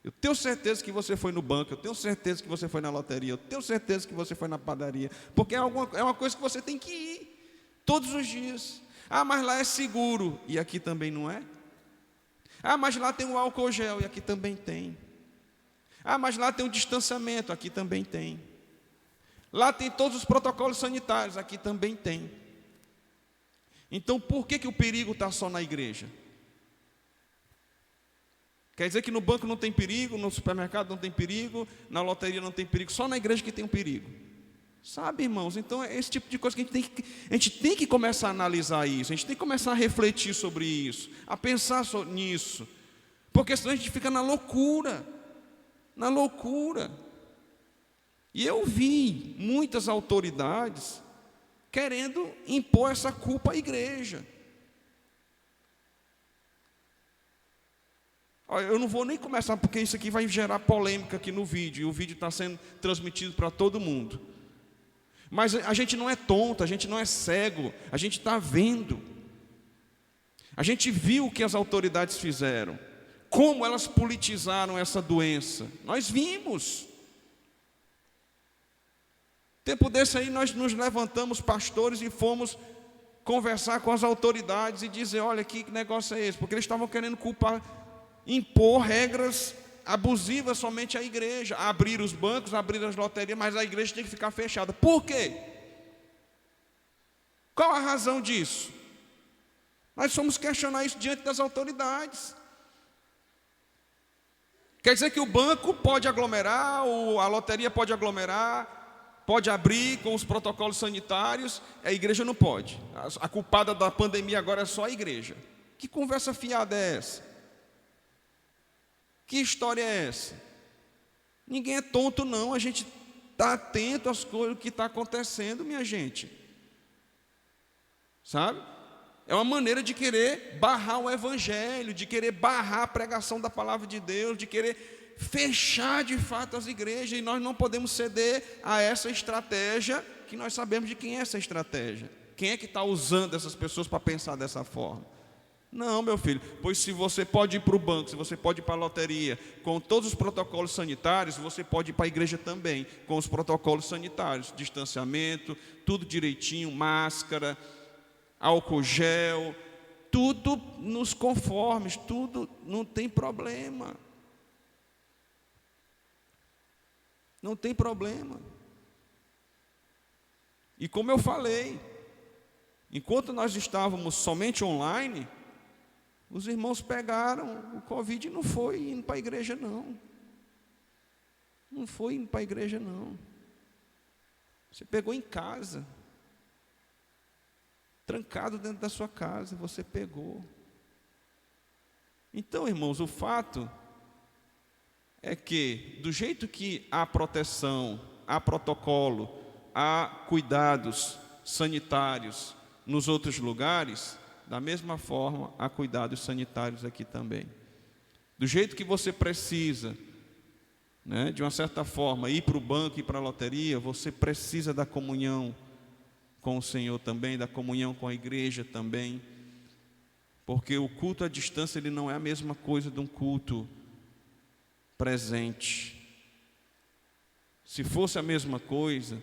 Eu tenho certeza que você foi no banco, eu tenho certeza que você foi na loteria, eu tenho certeza que você foi na padaria, porque é uma coisa que você tem que ir todos os dias. Mas lá é seguro, e aqui também não é? Mas lá tem o álcool gel, e aqui também tem. Mas lá tem o distanciamento, aqui também tem. Lá tem todos os protocolos sanitários, aqui também tem. Então por que o perigo está só na igreja? Quer dizer que no banco não tem perigo, no supermercado não tem perigo, na loteria não tem perigo, só na igreja que tem um perigo. Sabe, irmãos? Então é esse tipo de coisa que a gente tem que começar a analisar isso, a gente tem que começar a refletir sobre isso, a pensar nisso, porque senão a gente fica na loucura. E eu vi muitas autoridades querendo impor essa culpa à igreja. Eu não vou nem começar, porque isso aqui vai gerar polêmica aqui no vídeo, e o vídeo está sendo transmitido para todo mundo. Mas a gente não é tonto, a gente não é cego, a gente está vendo. A gente viu o que as autoridades fizeram, como elas politizaram essa doença. Nós vimos. Tempo desse aí nós nos levantamos, pastores, e fomos conversar com as autoridades e dizer, olha, que negócio é esse? Porque eles estavam querendo impor regras abusivas somente à igreja, abrir os bancos, abrir as loterias, mas a igreja tem que ficar fechada. Por quê? Qual a razão disso? Nós fomos questionar isso diante das autoridades. Quer dizer que o banco pode aglomerar, a loteria pode aglomerar, pode abrir com os protocolos sanitários, a igreja não pode. A culpada da pandemia agora é só a igreja. Que conversa fiada é essa? Que história é essa? Ninguém é tonto, não. A gente está atento às coisas que está acontecendo, minha gente. Sabe? É uma maneira de querer barrar o evangelho, de querer barrar a pregação da palavra de Deus, de querer fechar de fato as igrejas, e nós não podemos ceder a essa estratégia, que nós sabemos de quem é essa estratégia. Quem é que está usando essas pessoas para pensar dessa forma? Não, meu filho, pois se você pode ir para o banco, se você pode ir para a loteria, com todos os protocolos sanitários, você pode ir para a igreja também, com os protocolos sanitários, distanciamento, tudo direitinho, máscara, álcool gel, tudo nos conformes, tudo, não tem problema. Não tem problema. E como eu falei, enquanto nós estávamos somente online, os irmãos pegaram o Covid e não foi indo para a igreja, não. Não foi indo para a igreja, não. Você pegou em casa, trancado dentro da sua casa, você pegou. Então, irmãos, o fato é que, do jeito que há proteção, há protocolo, há cuidados sanitários nos outros lugares, da mesma forma, há cuidados sanitários aqui também. Do jeito que você precisa, né, de uma certa forma, ir para o banco, ir para a loteria, você precisa da comunhão com o Senhor também, da comunhão com a igreja também, porque o culto à distância ele não é a mesma coisa de um culto presente. Se fosse a mesma coisa,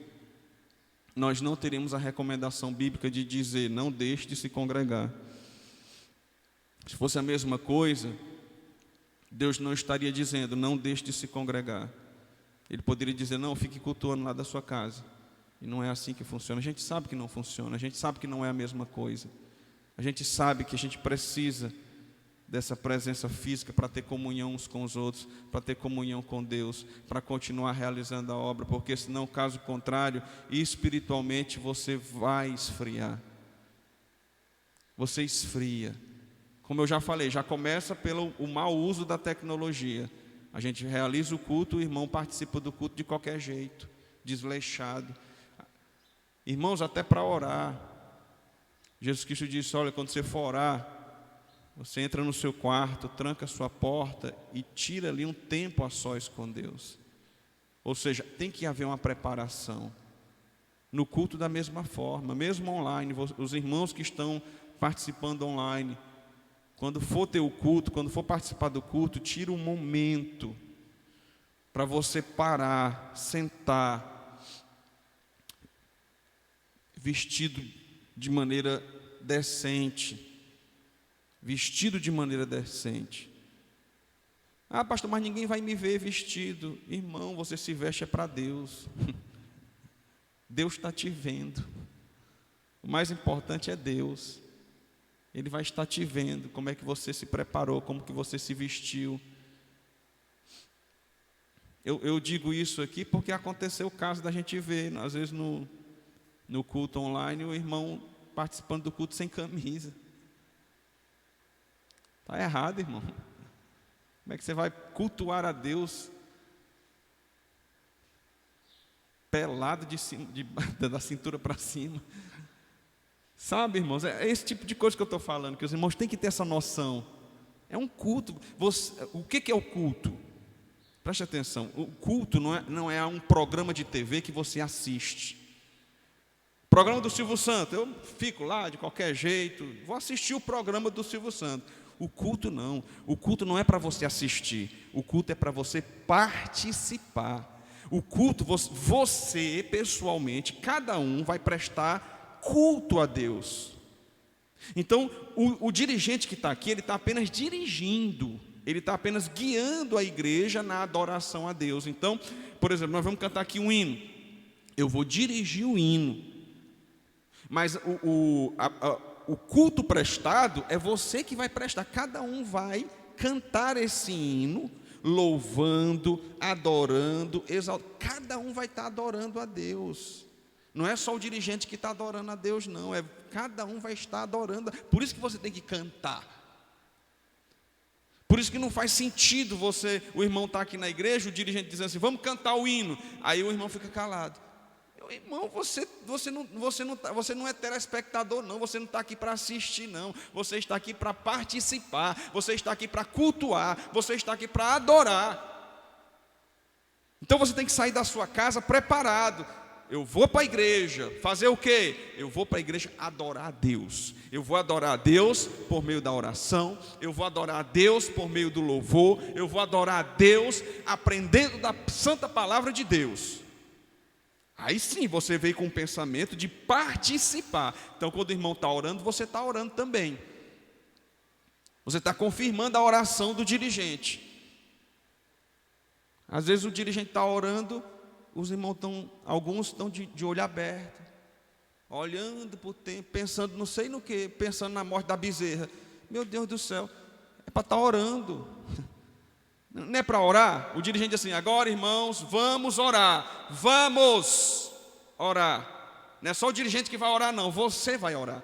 nós não teríamos a recomendação bíblica de dizer, não deixe de se congregar. Se fosse a mesma coisa, Deus não estaria dizendo, não deixe de se congregar. Ele poderia dizer, não, fique cultuando lá da sua casa. E não é assim que funciona. A gente sabe que não funciona, a gente sabe que não é a mesma coisa. A gente sabe que a gente precisa dessa presença física para ter comunhão uns com os outros, para ter comunhão com Deus, para continuar realizando a obra, porque senão, caso contrário, espiritualmente você vai esfriar. Você esfria. Como eu já falei, já começa pelo mau uso da tecnologia. A gente realiza o culto, o irmão participa do culto de qualquer jeito, desleixado. Irmãos, até para orar. Jesus Cristo disse, olha, quando você for orar, você entra no seu quarto, tranca a sua porta e tira ali um tempo a sós com Deus. Ou seja, tem que haver uma preparação. No culto da mesma forma, mesmo online, os irmãos que estão participando online, quando for ter o culto, quando for participar do culto, tira um momento para você parar, sentar, vestido de maneira decente. Vestido de maneira decente. Ah, pastor, mas ninguém vai me ver vestido. Irmão, você se veste é para Deus. Deus está te vendo. O mais importante é Deus. Ele vai estar te vendo, como é que você se preparou, como que você se vestiu. Eu digo isso aqui porque aconteceu o caso da gente ver, às vezes no culto online, o irmão participando do culto sem camisa. Está errado, irmão. Como é que você vai cultuar a Deus pelado da cintura para cima? Sabe, irmãos, é esse tipo de coisa que eu estou falando, que os irmãos têm que ter essa noção. É um culto. O que é o culto? Preste atenção, o culto não é um programa de TV que você assiste. Programa do Silvio Santos, eu fico lá de qualquer jeito, vou assistir o programa do Silvio Santos. O culto não é para você assistir, o culto é para você participar. O culto, você pessoalmente, cada um vai prestar culto a Deus. Então, o dirigente que está aqui, ele está apenas dirigindo, ele está apenas guiando a igreja na adoração a Deus. Então, por exemplo, nós vamos cantar aqui um hino, eu vou dirigir o hino, mas o culto prestado é você que vai prestar. Cada um vai cantar esse hino, louvando, adorando, exaltando. Cada um vai estar adorando a Deus. Não é só o dirigente que está adorando a Deus, não. Cada um vai estar adorando. Por isso que você tem que cantar. Por isso que não faz sentido o irmão está aqui na igreja, o dirigente dizendo assim, vamos cantar o hino. Aí o irmão fica calado. Irmão, você não é telespectador, não. Você não está aqui para assistir, não. Você está aqui para participar. Você está aqui para cultuar. Você está aqui para adorar. Então você tem que sair da sua casa preparado. Eu vou para a igreja fazer o quê? Eu vou para a igreja adorar a Deus. Eu vou adorar a Deus por meio da oração. Eu vou adorar a Deus por meio do louvor. Eu vou adorar a Deus aprendendo da santa palavra de Deus. Aí sim você veio com o pensamento de participar. Então quando o irmão está orando, você está orando também. Você está confirmando a oração do dirigente. Às vezes o dirigente está orando, os irmãos alguns estão de olho aberto, olhando para o tempo, pensando não sei no que, pensando na morte da bezerra. Meu Deus do céu, é para estar orando. Não é para orar? O dirigente diz assim, agora irmãos, vamos orar. Vamos orar. Não é só o dirigente que vai orar, não. Você vai orar.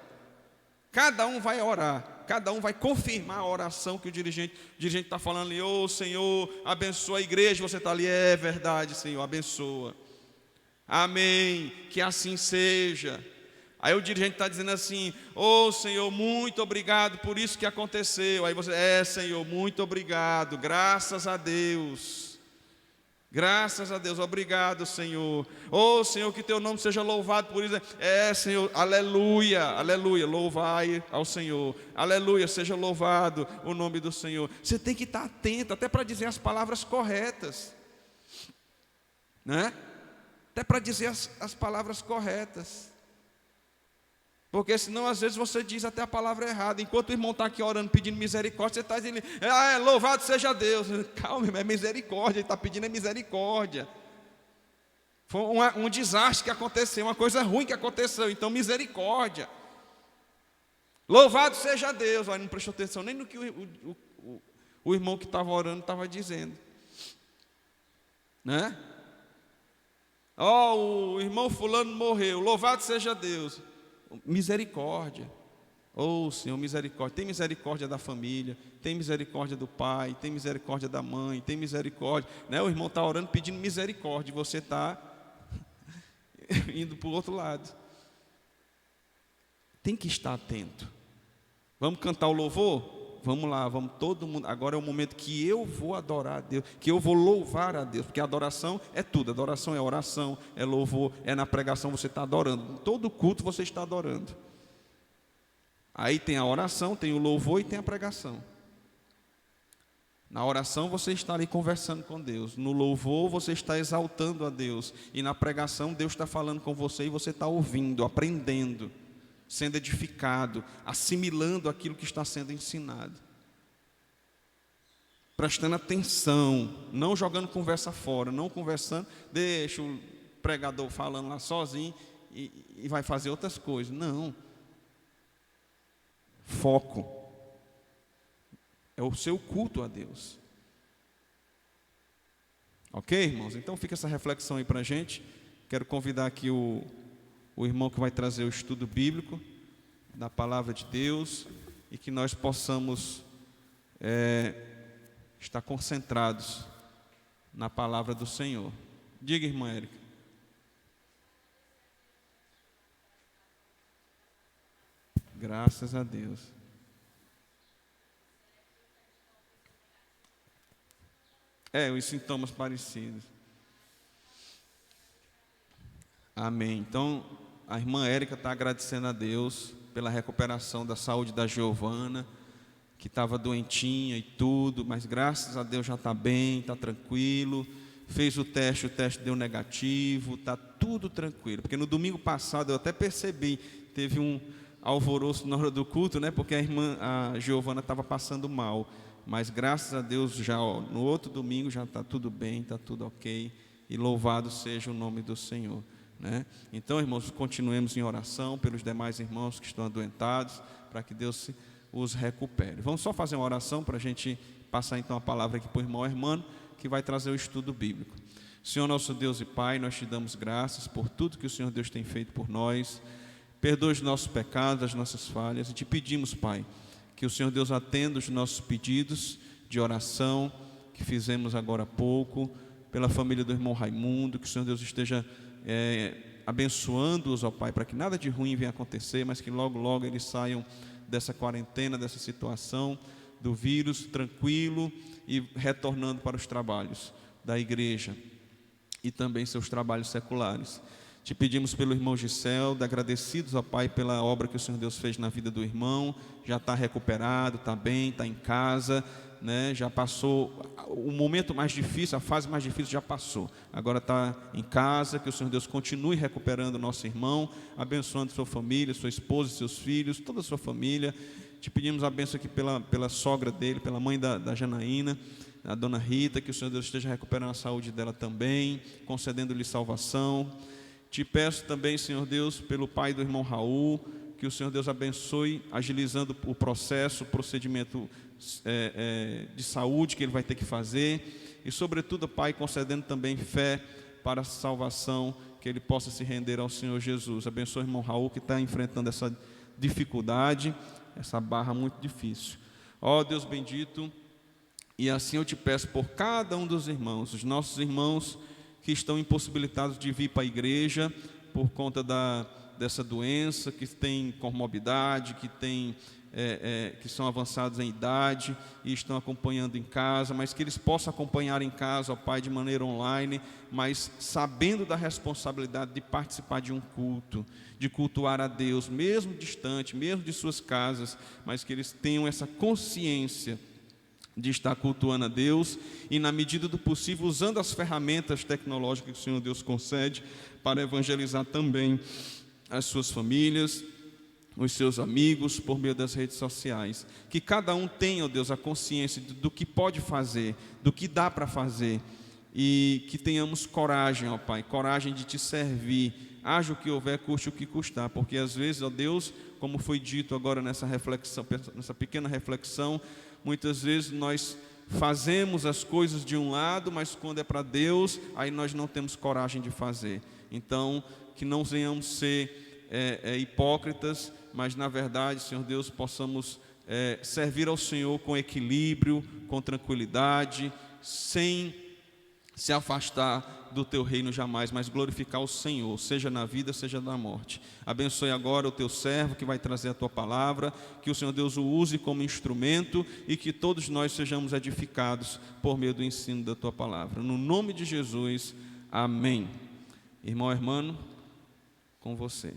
Cada um vai orar. Cada um vai confirmar a oração que o dirigente está falando ali. Ô Senhor, abençoa a igreja. Você está ali, é verdade, Senhor, abençoa. Amém, que assim seja. Aí o dirigente está dizendo assim: ô Senhor, muito obrigado por isso que aconteceu. Aí você: Senhor, muito obrigado, graças a Deus. Graças a Deus, obrigado, Senhor. Ô Senhor, que teu nome seja louvado por isso. Senhor, aleluia, aleluia, louvai ao Senhor. Aleluia, seja louvado o nome do Senhor. Você tem que estar atento, até para dizer as palavras corretas, né? Até para dizer as palavras corretas. Porque senão às vezes você diz até a palavra errada. Enquanto o irmão está aqui orando, pedindo misericórdia, você está dizendo: louvado seja Deus. Calma, irmão, é misericórdia, ele está pedindo misericórdia. Foi um desastre que aconteceu, uma coisa ruim que aconteceu, então misericórdia. Louvado seja Deus. Olha, não prestou atenção nem no que o irmão que estava orando estava dizendo, né? O irmão fulano morreu, louvado seja Deus. Misericórdia. Senhor, misericórdia. Tem misericórdia da família, tem misericórdia do pai, tem misericórdia da mãe, tem misericórdia, né? O irmão está orando pedindo misericórdia e você está indo para o outro lado. Tem que estar atento. Vamos cantar o louvor? Vamos lá, vamos todo mundo. Agora é o momento que eu vou adorar a Deus, que eu vou louvar a Deus, porque a adoração é tudo. Adoração é oração, é louvor, é na pregação você está adorando. Todo culto você está adorando. Aí tem a oração, tem o louvor e tem a pregação. Na oração você está ali conversando com Deus. No louvor você está exaltando a Deus. E na pregação Deus está falando com você e você está ouvindo, aprendendo, sendo edificado, assimilando aquilo que está sendo ensinado, prestando atenção, não jogando conversa fora, não conversando, deixa o pregador falando lá sozinho e vai fazer outras coisas. Não. Foco. É o seu culto a Deus. Ok, irmãos? Então fica essa reflexão aí para a gente. Quero convidar aqui o irmão que vai trazer o estudo bíblico da palavra de Deus e que nós possamos estar concentrados na palavra do Senhor. Diga, irmã Érica. Graças a Deus. Os sintomas parecidos. Amém. Então, a irmã Érica está agradecendo a Deus pela recuperação da saúde da Giovana, que estava doentinha e tudo, mas graças a Deus já está bem, está tranquilo. Fez o teste deu negativo, está tudo tranquilo. Porque no domingo passado eu até percebi, teve um alvoroço na hora do culto, né? Porque a Giovana estava passando mal. Mas graças a Deus já no outro domingo já está tudo bem, está tudo ok. E louvado seja o nome do Senhor. Né? Então, irmãos, continuemos em oração pelos demais irmãos que estão adoentados, para que Deus os recupere. Vamos só fazer uma oração para a gente passar então a palavra aqui para o irmão Hermano, que vai trazer o estudo bíblico. Senhor nosso Deus e Pai, nós te damos graças por tudo que o Senhor Deus tem feito por nós. Perdoa os nossos pecados, as nossas falhas, e te pedimos, Pai, que o Senhor Deus atenda os nossos pedidos de oração que fizemos agora há pouco, pela família do irmão Raimundo, que o Senhor Deus esteja abençoando-os, ó Pai, para que nada de ruim venha acontecer, mas que logo, logo eles saiam dessa quarentena, dessa situação do vírus, tranquilo e retornando para os trabalhos da igreja e também seus trabalhos seculares. Te pedimos pelo irmão Giseldo, agradecidos, ó Pai, pela obra que o Senhor Deus fez na vida do irmão. Já está recuperado, está bem, está em casa, né? Já passou o momento mais difícil, a fase mais difícil já passou. Agora está em casa, que o Senhor Deus continue recuperando o nosso irmão, abençoando sua família, sua esposa, seus filhos, toda a sua família. Te pedimos a bênção aqui pela sogra dele, pela mãe da Janaína, a dona Rita, que o Senhor Deus esteja recuperando a saúde dela também, concedendo-lhe salvação. Te peço também, Senhor Deus, pelo pai do irmão Raul, que o Senhor Deus abençoe, agilizando o processo, o procedimento de saúde que ele vai ter que fazer. E, sobretudo, Pai, concedendo também fé para a salvação, que ele possa se render ao Senhor Jesus. Abençoe o irmão Raul, que está enfrentando essa dificuldade, essa barra muito difícil. Ó Deus bendito, e assim eu te peço por cada um dos irmãos, os nossos irmãos que estão impossibilitados de vir para a igreja por conta da dessa doença, que têm comorbidade, que são avançados em idade e estão acompanhando em casa, mas que eles possam acompanhar em casa, ó Pai, de maneira online, mas sabendo da responsabilidade de participar de um culto, de cultuar a Deus, mesmo distante, mesmo de suas casas, mas que eles tenham essa consciência de estar cultuando a Deus e, na medida do possível, usando as ferramentas tecnológicas que o Senhor Deus concede para evangelizar também as suas famílias, os seus amigos, por meio das redes sociais. Que cada um tenha, ó Deus, a consciência do que pode fazer, do que dá para fazer, e que tenhamos coragem, ó Pai, coragem de Te servir, haja o que houver, custe o que custar, porque às vezes, ó Deus, como foi dito agora nessa reflexão, nessa pequena reflexão, muitas vezes nós fazemos as coisas de um lado, mas quando é para Deus, aí nós não temos coragem de fazer. Então, que não venhamos ser hipócritas, mas na verdade, Senhor Deus, possamos servir ao Senhor com equilíbrio, com tranquilidade, sem se afastar do Teu reino jamais, mas glorificar o Senhor, seja na vida, seja na morte. Abençoe agora o Teu servo que vai trazer a Tua palavra, que o Senhor Deus o use como instrumento e que todos nós sejamos edificados por meio do ensino da Tua palavra. No nome de Jesus, amém. Irmão Hermano, com você.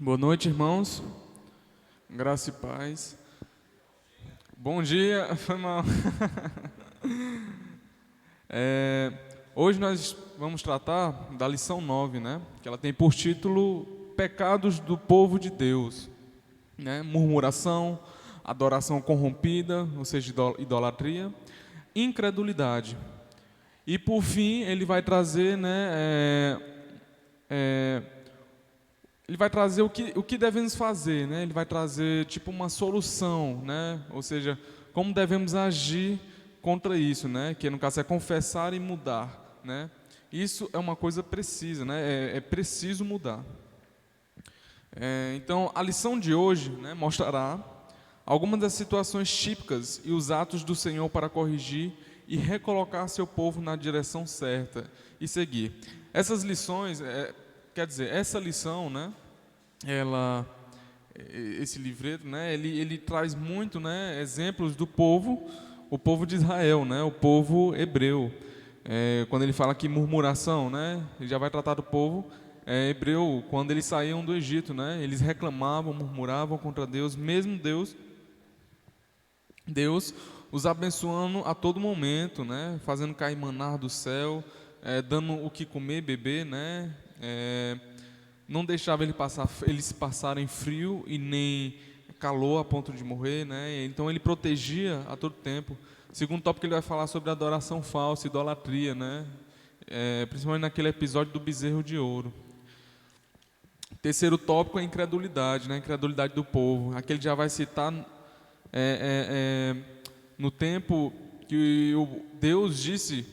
Boa noite, irmãos. Graça e paz. Bom dia. Foi mal. Hoje nós vamos tratar da lição 9, né? Que ela tem por título Pecados do Povo de Deus, né? Murmuração, adoração corrompida, ou seja, idolatria, incredulidade. E por fim ele vai trazer, né? Ele vai trazer o que devemos fazer, né? Ele vai trazer tipo uma solução, né? Ou seja, como devemos agir contra isso, né? Que no caso é confessar e mudar, né? Isso é uma coisa precisa, né? É preciso mudar. Então, a lição de hoje, né, mostrará algumas das situações típicas e os atos do Senhor para corrigir e recolocar seu povo na direção certa e seguir. Essas lições, essa lição, né, esse livreto, né, ele traz muito, né, exemplos do povo, o povo de Israel, né, o povo hebreu. Quando ele fala que murmuração, né, ele já vai tratar do povo hebreu, quando eles saíam do Egito, né, eles reclamavam, murmuravam contra Deus, mesmo Deus os abençoando a todo momento, né, fazendo cair maná do céu, dando o que comer e beber, né, não deixava eles passarem frio e nem calor a ponto de morrer, né, então ele protegia a todo tempo. Segundo tópico, ele vai falar sobre adoração falsa, idolatria, né, principalmente naquele episódio do bezerro de ouro. Terceiro tópico é a incredulidade, né, a incredulidade do povo. Aqui ele já vai citar no tempo que Deus disse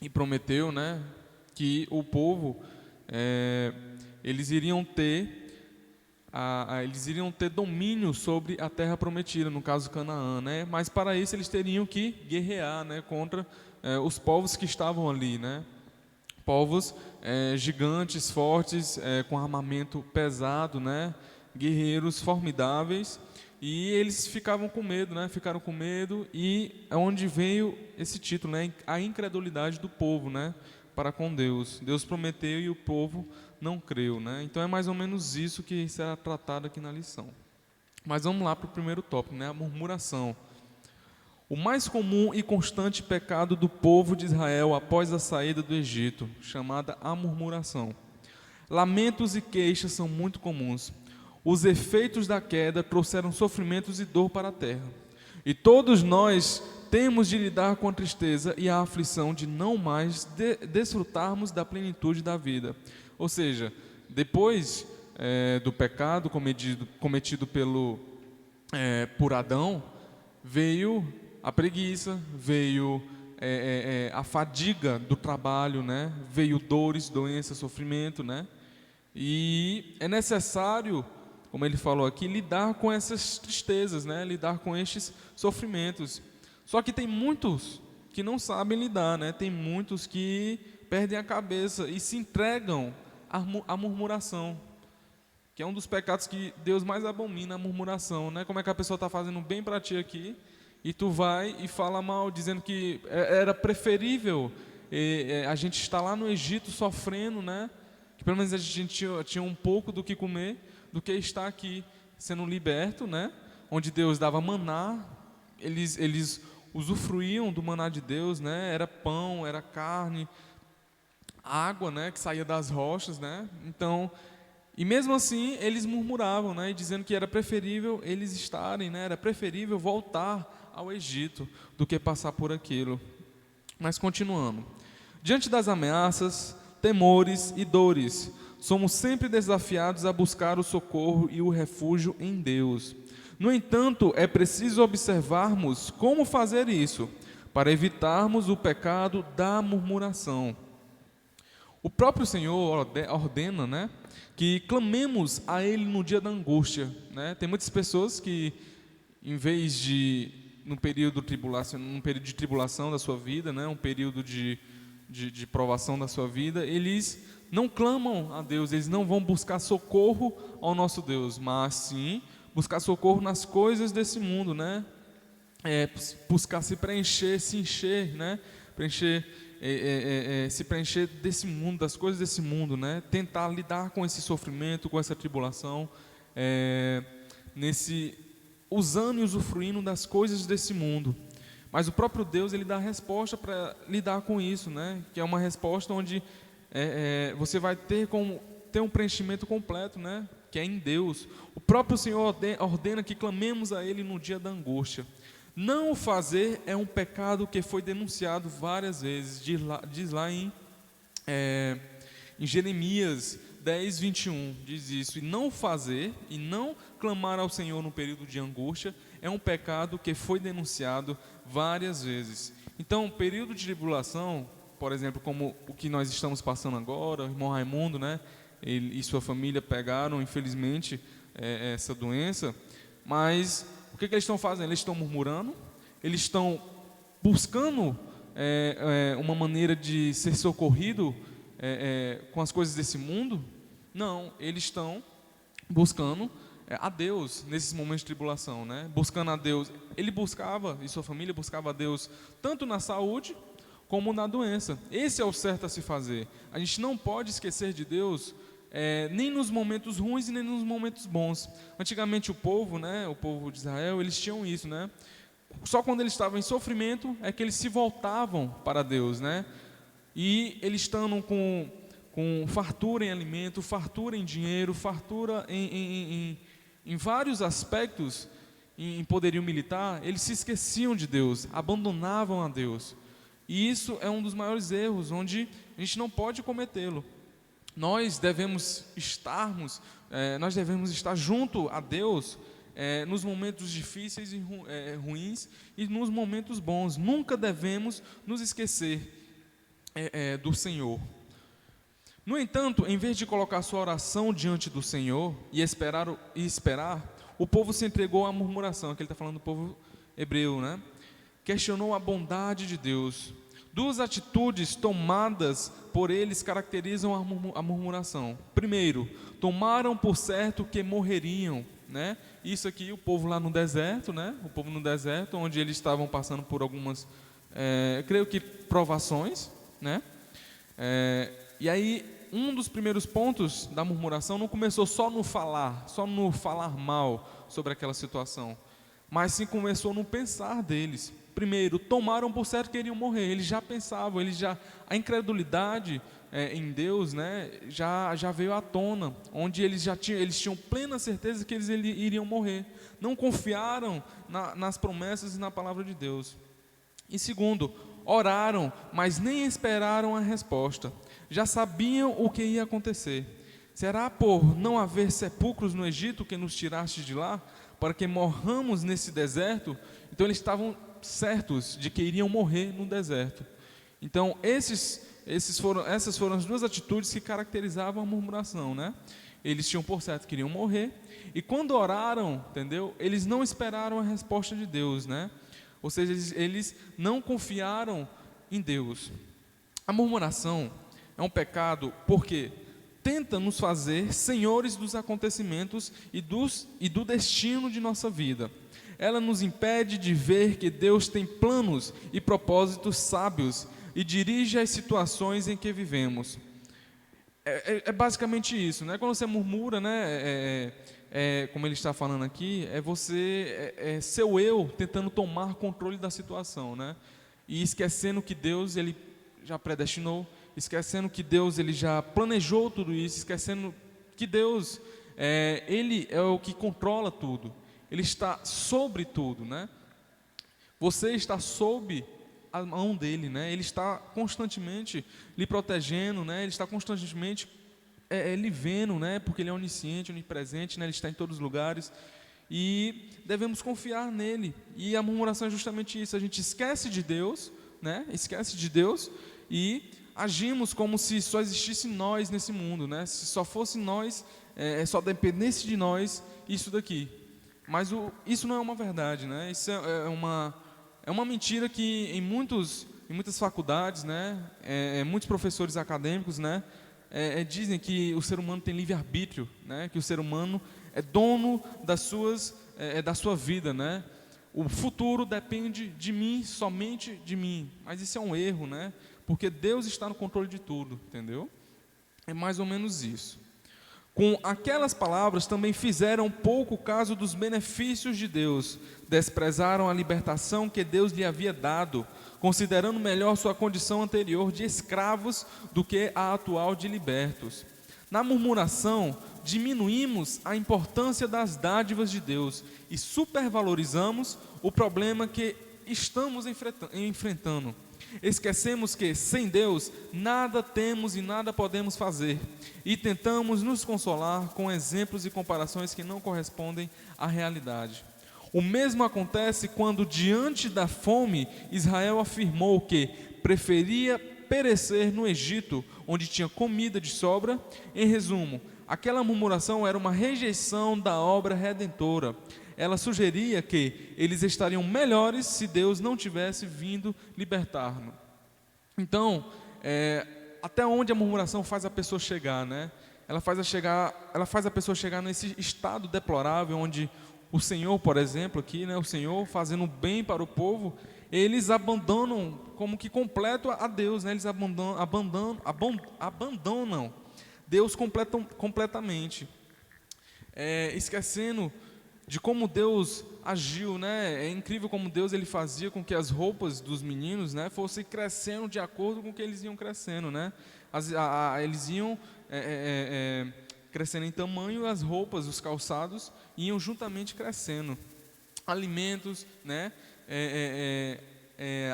e prometeu, né, que o povo eles iriam ter domínio sobre a terra prometida, no caso Canaã, né? Mas para isso eles teriam que guerrear, né, contra os povos que estavam ali, né? Povos gigantes, fortes, com armamento pesado, né? Guerreiros formidáveis, e eles ficavam com medo, né? Ficaram com medo, e é onde veio esse título, né? A incredulidade do povo, né? Para com Deus. Deus prometeu e o povo não creu, né? Então é mais ou menos isso que será tratado aqui na lição. Mas vamos lá para o primeiro tópico, né? A murmuração. O mais comum e constante pecado do povo de Israel após a saída do Egito, chamada a murmuração. Lamentos e queixas são muito comuns. Os efeitos da queda trouxeram sofrimentos e dor para a terra. E todos nós temos de lidar com a tristeza e a aflição de não mais desfrutarmos da plenitude da vida. Ou seja, depois do pecado cometido por Adão, veio a preguiça, veio a fadiga do trabalho, né? Veio dores, doenças, sofrimento, né? E é necessário, como ele falou aqui, lidar com essas tristezas, né? Lidar com estes sofrimentos. Só que tem muitos que não sabem lidar, né? Tem muitos que perdem a cabeça e se entregam à murmuração, que é um dos pecados que Deus mais abomina, a murmuração, né? Como é que a pessoa está fazendo bem para ti aqui e tu vai e fala mal, dizendo que era preferível a gente estar lá no Egito sofrendo, né? Que pelo menos a gente tinha um pouco do que comer, do que estar aqui sendo liberto, né? Onde Deus dava maná, eles usufruíam do maná de Deus, né? Era pão, era carne, água, né? Que saía das rochas, né? Então, e mesmo assim eles murmuravam, né? Dizendo que era preferível eles estarem, né? Era preferível voltar ao Egito do que passar por aquilo. Mas continuando, diante das ameaças, temores e dores, somos sempre desafiados a buscar o socorro e o refúgio em Deus. No entanto, é preciso observarmos como fazer isso, para evitarmos o pecado da murmuração. O próprio Senhor ordena, né, que clamemos a Ele no dia da angústia, né? Tem muitas pessoas que, em vez de, num período de tribulação da sua vida, né, um período de provação da sua vida, eles não clamam a Deus, eles não vão buscar socorro ao nosso Deus, mas sim buscar socorro nas coisas desse mundo, né? Buscar se preencher, se encher, né? Se preencher desse mundo, das coisas desse mundo, né? Tentar lidar com esse sofrimento, com essa tribulação, usando e usufruindo das coisas desse mundo. Mas o próprio Deus, ele dá a resposta para lidar com isso, né? Que é uma resposta onde você vai ter um preenchimento completo, né? Que é em Deus. O próprio Senhor ordena que clamemos a Ele no dia da angústia. Não o fazer é um pecado que foi denunciado várias vezes. Diz lá em Jeremias 10, 21, diz isso. E não fazer e não clamar ao Senhor no período de angústia é um pecado que foi denunciado várias vezes. Então, o período de tribulação, por exemplo, como o que nós estamos passando agora, o irmão Raimundo, né, ele e sua família pegaram, infelizmente, essa doença, mas o que eles estão fazendo? Eles estão murmurando, eles estão buscando uma maneira de ser socorrido com as coisas desse mundo? Não, eles estão buscando a Deus nesses momentos de tribulação, né? Buscando a Deus. Ele buscava, e sua família buscava a Deus tanto na saúde como na doença. Esse é o certo a se fazer. A gente não pode esquecer de Deus nem nos momentos ruins e nem nos momentos bons. Antigamente o povo de Israel, eles tinham isso, né? Só quando eles estavam em sofrimento é que eles se voltavam para Deus, né? E eles estando com fartura em alimento, fartura em dinheiro, fartura em vários aspectos, em poderio militar, eles se esqueciam de Deus, abandonavam a Deus. E isso é um dos maiores erros, onde a gente não pode cometê-lo. Nós devemos estar junto a Deus nos momentos difíceis e ruins e nos momentos bons. Nunca devemos nos esquecer do Senhor. No entanto, em vez de colocar sua oração diante do Senhor e esperar, o povo se entregou à murmuração. Aqui ele está falando do povo hebreu, né? Questionou a bondade de Deus. Duas atitudes tomadas por eles caracterizam a murmuração. Primeiro, tomaram por certo que morreriam, né? Isso aqui, o povo lá no deserto, né? O povo no deserto, onde eles estavam passando por algumas, creio que provações, né? E aí, um dos primeiros pontos da murmuração não começou só no falar mal sobre aquela situação, mas sim começou no pensar deles. Primeiro, tomaram por certo que iriam morrer. Eles já pensavam, a incredulidade em Deus, né, já veio à tona, onde eles tinham plena certeza que eles iriam morrer. Não confiaram nas promessas e na palavra de Deus. E segundo, oraram, mas nem esperaram a resposta. Já sabiam o que ia acontecer. Será por não haver sepulcros no Egito que nos tiraste de lá, para que morramos nesse deserto? Então eles estavam certos de que iriam morrer no deserto. Então essas foram as duas atitudes que caracterizavam a murmuração, né? Eles tinham por certo que iriam morrer, e quando oraram, entendeu? Eles não esperaram a resposta de Deus, né? Ou seja, eles não confiaram em Deus. A murmuração é um pecado porque tenta nos fazer senhores dos acontecimentos e do destino de nossa vida. Ela nos impede de ver que Deus tem planos e propósitos sábios e dirige as situações em que vivemos. É basicamente isso, né? Quando você murmura, né? Como ele está falando aqui, é seu eu tentando tomar controle da situação, né? E esquecendo que Deus ele já predestinou, esquecendo que Deus ele já planejou tudo isso, esquecendo que Deus ele é o que controla tudo, ele está sobre tudo, né? Você está sob a mão dele, né? Ele está constantemente lhe protegendo, né? Ele está constantemente lhe vendo, né? Porque ele é onisciente, onipresente, né? Ele está em todos os lugares e devemos confiar nele. E a murmuração é justamente isso, a gente esquece de Deus, né? Esquece de Deus e agimos como se só existisse nós nesse mundo, né? Se só fosse nós, só dependesse de nós isso daqui. Mas isso não é uma verdade, né? Isso é uma mentira que em muitas faculdades, né? Muitos professores acadêmicos, né? Dizem que o ser humano tem livre-arbítrio, né? Que o ser humano é dono da sua vida, né? O futuro depende de mim, somente de mim. Mas isso é um erro, né? Porque Deus está no controle de tudo, entendeu? É mais ou menos isso. Com aquelas palavras também fizeram pouco caso dos benefícios de Deus, desprezaram a libertação que Deus lhe havia dado, considerando melhor sua condição anterior de escravos do que a atual de libertos. Na murmuração, diminuímos a importância das dádivas de Deus e supervalorizamos o problema que estamos enfrentando. Esquecemos que, sem Deus, nada temos e nada podemos fazer, e tentamos nos consolar com exemplos e comparações que não correspondem à realidade. O mesmo acontece quando, diante da fome, Israel afirmou que preferia perecer no Egito, onde tinha comida de sobra. Em resumo, aquela murmuração era uma rejeição da obra redentora. Ela sugeria que eles estariam melhores se Deus não tivesse vindo libertar-nos. Então, até onde a murmuração faz a pessoa chegar, né? Ela faz a pessoa chegar nesse estado deplorável, onde o Senhor, por exemplo, aqui, né? O Senhor fazendo bem para o povo, eles abandonam como que completo a Deus, né? Eles abandonam Deus completamente, esquecendo de como Deus agiu, né? É incrível como Deus ele fazia com que as roupas dos meninos, né, fossem crescendo de acordo com que eles iam crescendo, né? Eles iam crescendo em tamanho, as roupas, os calçados iam juntamente crescendo. Alimentos, né?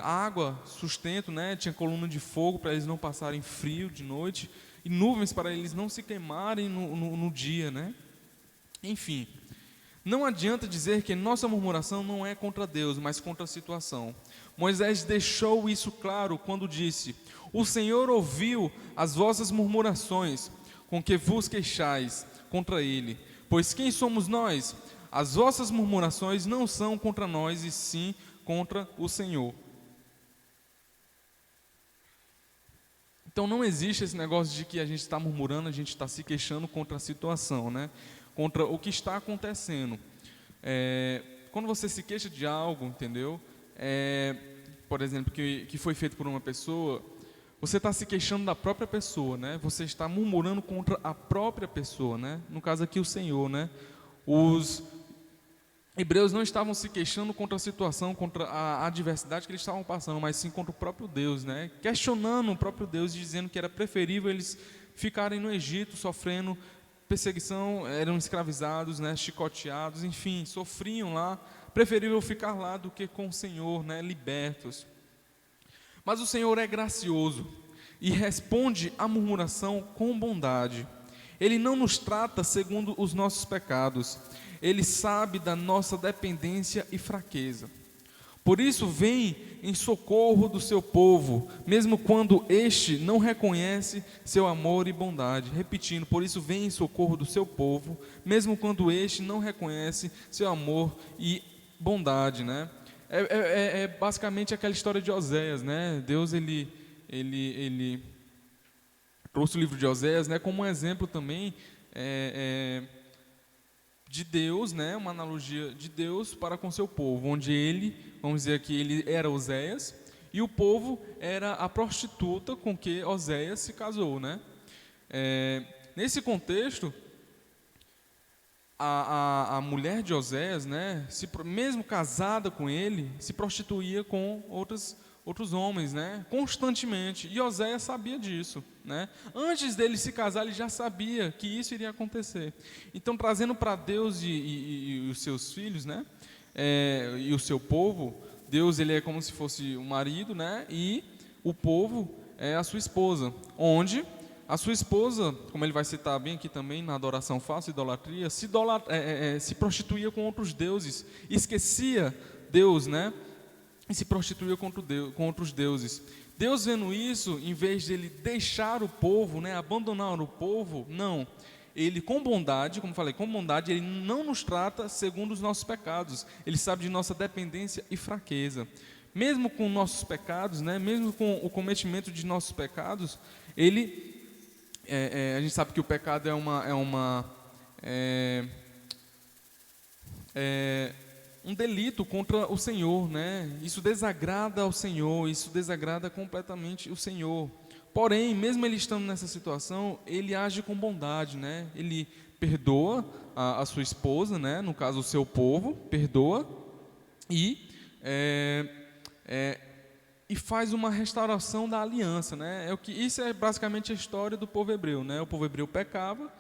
Água, sustento, né? Tinha coluna de fogo para eles não passarem frio de noite e nuvens para eles não se queimarem no dia, né? Enfim. Não adianta dizer que nossa murmuração não é contra Deus, mas contra a situação. Moisés deixou isso claro quando disse: o Senhor ouviu as vossas murmurações, com que vos queixais contra Ele. Pois quem somos nós? As vossas murmurações não são contra nós, e sim contra o Senhor. Então não existe esse negócio de que a gente está murmurando, a gente está se queixando contra a situação, né? Contra o que está acontecendo. Quando você se queixa de algo, entendeu? Por exemplo, que foi feito por uma pessoa, você está se queixando da própria pessoa, né? Você está murmurando contra a própria pessoa, né? No caso aqui o Senhor, né? Os hebreus não estavam se queixando contra a situação, contra a adversidade que eles estavam passando, mas sim contra o próprio Deus, né? Questionando o próprio Deus, dizendo que era preferível eles ficarem no Egito sofrendo perseguição, eram escravizados, né, chicoteados, enfim, sofriam lá, preferível ficar lá do que com o Senhor, né, libertos. Mas o Senhor é gracioso e responde à murmuração com bondade. Ele não nos trata segundo os nossos pecados. Ele sabe da nossa dependência e fraqueza. Por isso vem em socorro do seu povo, mesmo quando este não reconhece seu amor e bondade. Repetindo, por isso vem em socorro do seu povo, mesmo quando este não reconhece seu amor e bondade, né? É basicamente aquela história de Oséias, né? Deus ele trouxe o livro de Oséias, né, como um exemplo também de Deus, né, uma analogia de Deus para com seu povo, onde ele, vamos dizer que ele era Oséias e o povo era a prostituta com que Oséias se casou, né? Nesse contexto, a mulher de Oséias, né, mesmo casada com ele, se prostituía com outros homens, né, constantemente. E Oséias sabia disso, né? Antes dele se casar, ele já sabia que isso iria acontecer. Então, trazendo para Deus e os seus filhos, né, e o seu povo, Deus ele é como se fosse o marido, né, e o povo é a sua esposa, onde a sua esposa, como ele vai citar bem aqui também na adoração falsa, idolatria, se prostituía com outros deuses, esquecia Deus, né? E se prostituía com outros deuses. Deus vendo isso, em vez de ele deixar o povo, né, abandonar o povo, não. Ele com bondade, como falei, com bondade, ele não nos trata segundo os nossos pecados. Ele sabe de nossa dependência e fraqueza. Mesmo com nossos pecados, né, mesmo com o cometimento de nossos pecados, ele a gente sabe que o pecado é um delito contra o Senhor, né? Isso desagrada ao Senhor, isso desagrada completamente o Senhor. Porém, mesmo ele estando nessa situação, ele age com bondade, né? Ele perdoa a sua esposa, né? No caso o seu povo, perdoa e faz uma restauração da aliança, né? Isso é basicamente a história do povo hebreu, né? O povo hebreu pecava,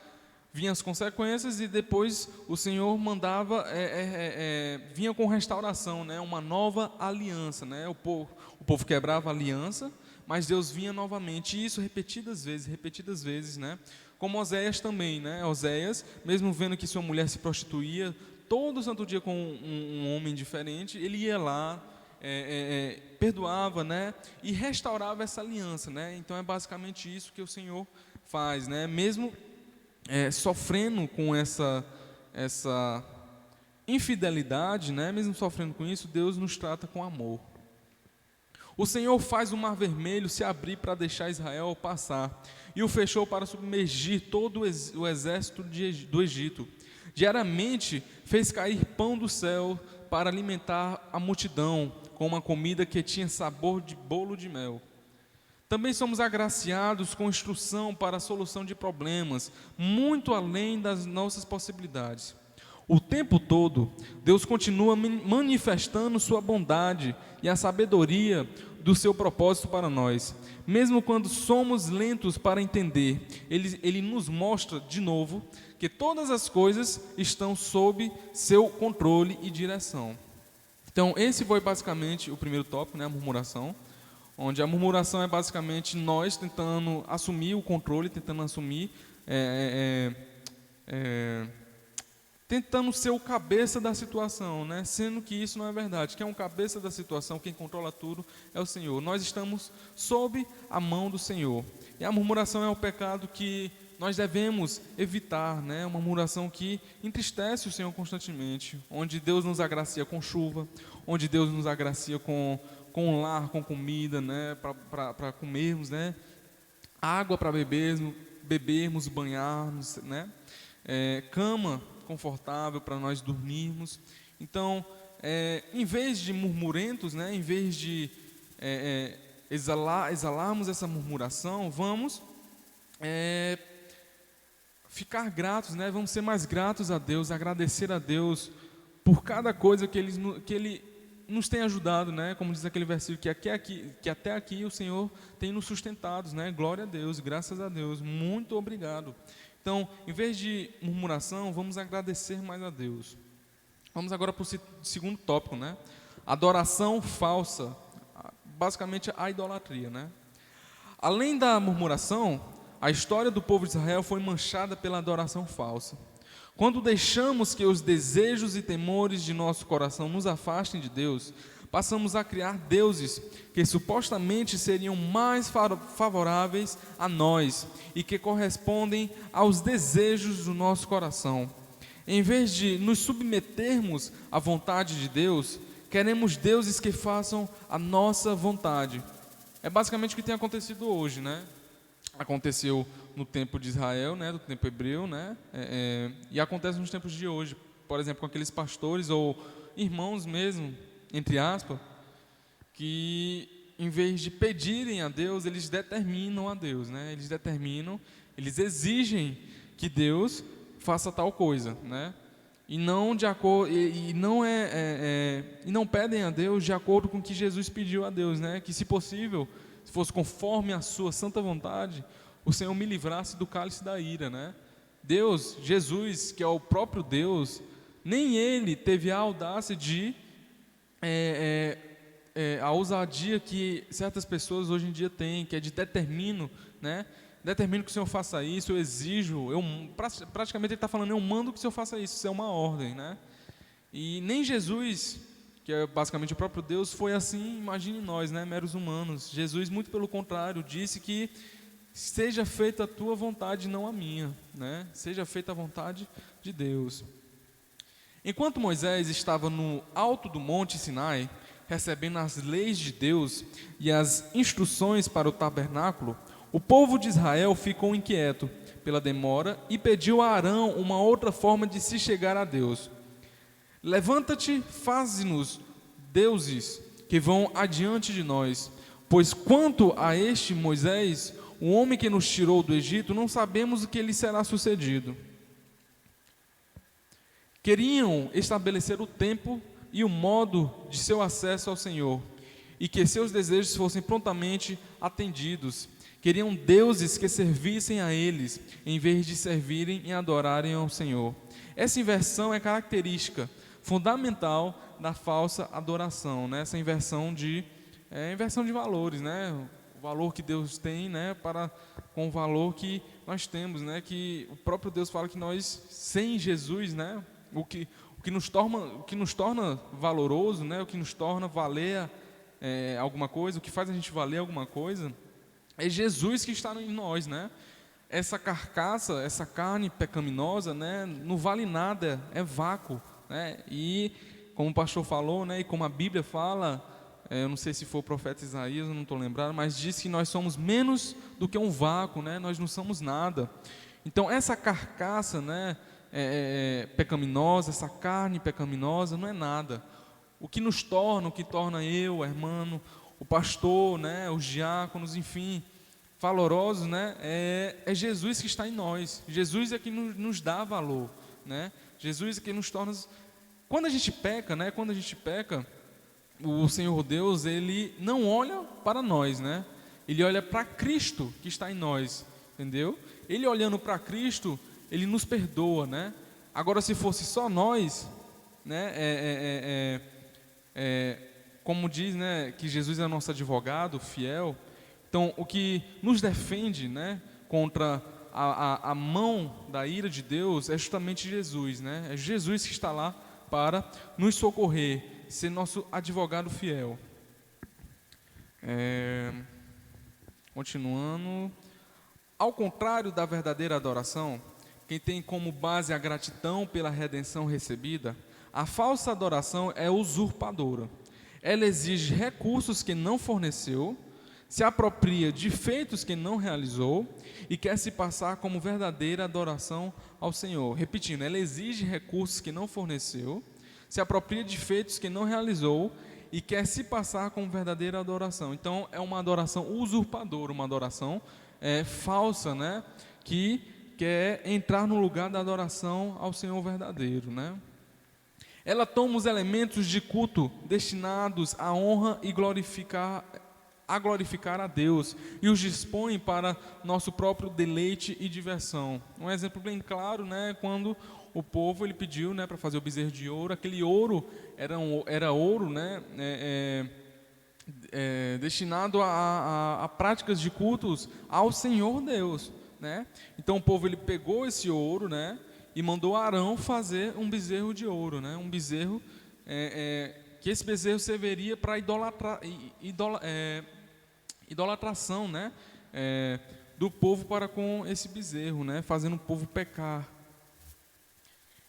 vinham as consequências e depois o Senhor mandava, vinha com restauração, né? Uma nova aliança, né? O povo quebrava a aliança, mas Deus vinha novamente, e isso repetidas vezes, né? Como Oséias também, né? Oséias, mesmo vendo que sua mulher se prostituía, todo santo dia com um homem diferente, ele ia lá, perdoava, né, e restaurava essa aliança, né? Então é basicamente isso que o Senhor faz, né? Mesmo sofrendo com essa infidelidade, né? Mesmo sofrendo com isso, Deus nos trata com amor. O Senhor faz o mar vermelho se abrir para deixar Israel passar, e o fechou para submergir todo o exército do Egito. Diariamente fez cair pão do céu para alimentar a multidão com uma comida que tinha sabor de bolo de mel. Também somos agraciados com instrução para a solução de problemas, muito além das nossas possibilidades. O tempo todo, Deus continua manifestando sua bondade e a sabedoria do seu propósito para nós. Mesmo quando somos lentos para entender, Ele nos mostra de novo que todas as coisas estão sob seu controle e direção. Então, esse foi basicamente o primeiro tópico, né, a murmuração, onde a murmuração é basicamente nós tentando assumir o controle, tentando assumir, tentando ser o cabeça da situação, né, sendo que isso não é verdade. Quem é um cabeça da situação, quem controla tudo é o Senhor. Nós estamos sob a mão do Senhor. E a murmuração é o pecado que nós devemos evitar, né? Uma murmuração que entristece o Senhor constantemente, onde Deus nos agracia com chuva, onde Deus nos agracia com lar, com comida, né? Para comermos, né? Água para bebermos, banharmos, né? Cama confortável para nós dormirmos. Então, em vez de murmurentos, né? Em vez de exalarmos essa murmuração, vamos ficar gratos, né? Vamos ser mais gratos a Deus, agradecer a Deus por cada coisa que Ele nos tem ajudado, né? Como diz aquele versículo, que até aqui o Senhor tem nos sustentado, né? Glória a Deus, graças a Deus, muito obrigado. Então, em vez de murmuração, vamos agradecer mais a Deus. Vamos agora para o segundo tópico, né? Adoração falsa. basicamente a idolatria, né? Além da murmuração, a história do povo de Israel foi manchada pela adoração falsa. Quando deixamos que os desejos e temores de nosso coração nos afastem de Deus, passamos a criar deuses que supostamente seriam mais favoráveis a nós e que correspondem aos desejos do nosso coração. Em vez de nos submetermos à vontade de Deus, queremos deuses que façam a nossa vontade. É basicamente o que tem acontecido hoje, né? Aconteceu no tempo de Israel, né, do tempo hebreu, né, e acontece nos tempos de hoje, por exemplo, com aqueles pastores ou irmãos mesmo, entre aspas, que em vez de pedirem a Deus, eles determinam a Deus, né, eles exigem que Deus faça tal coisa, né, e não de acordo, e não pedem a Deus de acordo com o que Jesus pediu a Deus, né, que se possível, se fosse conforme a sua santa vontade, o Senhor me livrasse do cálice da ira, né? Deus, Jesus, que é o próprio Deus, nem Ele teve a audácia de, a ousadia que certas pessoas hoje em dia têm, que é de determino, né? Determino que o Senhor faça isso, eu exijo, praticamente Ele está falando, eu mando que o Senhor faça isso, isso é uma ordem, né? E nem Jesus, que é basicamente o próprio Deus, foi assim, imagine nós, né? Meros humanos. Jesus, muito pelo contrário, disse que seja feita a tua vontade, não a minha, né? Seja feita a vontade de Deus. Enquanto Moisés estava no alto do monte Sinai, recebendo as leis de Deus e as instruções para o tabernáculo, o povo de Israel ficou inquieto pela demora e pediu a Arão uma outra forma de se chegar a Deus. Levanta-te, faze-nos deuses que vão adiante de nós, pois quanto a este Moisés, o homem que nos tirou do Egito, não sabemos o que lhe será sucedido. Queriam estabelecer o tempo e o modo de seu acesso ao Senhor, e que seus desejos fossem prontamente atendidos. Queriam deuses que servissem a eles, em vez de servirem e adorarem ao Senhor. Essa inversão é característica fundamental da falsa adoração, né? Essa inversão de valores, né? O valor que Deus tem, né, com o valor que nós temos, né, que o próprio Deus fala que nós, sem Jesus, né, o que nos torna valoroso, né, o que nos torna valer alguma coisa, o que faz a gente valer alguma coisa, é Jesus que está em nós, né? Essa carcaça, essa carne pecaminosa, né, não vale nada, é vácuo, né? E como o pastor falou, né, e como a Bíblia fala, eu não sei se foi o profeta Isaías, eu não estou lembrado, mas diz que nós somos menos do que um vácuo, né? Nós não somos nada. Então essa carcaça, né, pecaminosa, essa carne pecaminosa não é nada. O que torna eu, o irmão, o pastor, né, os diáconos, enfim, valorosos, né, é Jesus que está em nós. Jesus é que nos dá valor, né? Jesus é que nos torna. Quando a gente peca, né, o Senhor Deus, Ele não olha para nós, né? Ele olha para Cristo que está em nós, entendeu? Ele olhando para Cristo, Ele nos perdoa, né? Agora, se fosse só nós, né? Como diz, né? Que Jesus é nosso advogado fiel. Então, o que nos defende, né? Contra a mão da ira de Deus é justamente Jesus, né? É Jesus que está lá para nos socorrer, ser nosso advogado fiel. Continuando. Ao contrário da verdadeira adoração, quem tem como base a gratidão pela redenção recebida, a falsa adoração é usurpadora. Ela exige recursos que não forneceu, se apropria de feitos que não realizou e quer se passar como verdadeira adoração ao Senhor. Repetindo, ela exige recursos que não forneceu, se apropria de feitos que não realizou e quer se passar como verdadeira adoração. Então, é uma adoração usurpadora, uma adoração falsa, né? Que quer entrar no lugar da adoração ao Senhor verdadeiro, né? Ela toma os elementos de culto destinados à honra e glorificar a Deus e os dispõe para nosso próprio deleite e diversão. Um exemplo bem claro, né, quando o povo ele pediu, né, para fazer o bezerro de ouro. Aquele ouro era ouro, né, destinado a práticas de cultos ao Senhor Deus, né? Então o povo ele pegou esse ouro, né, e mandou Arão fazer um bezerro de ouro, né, um bezerro que esse bezerro serviria para idolatração, né, do povo para com esse bezerro, né, fazendo o povo pecar.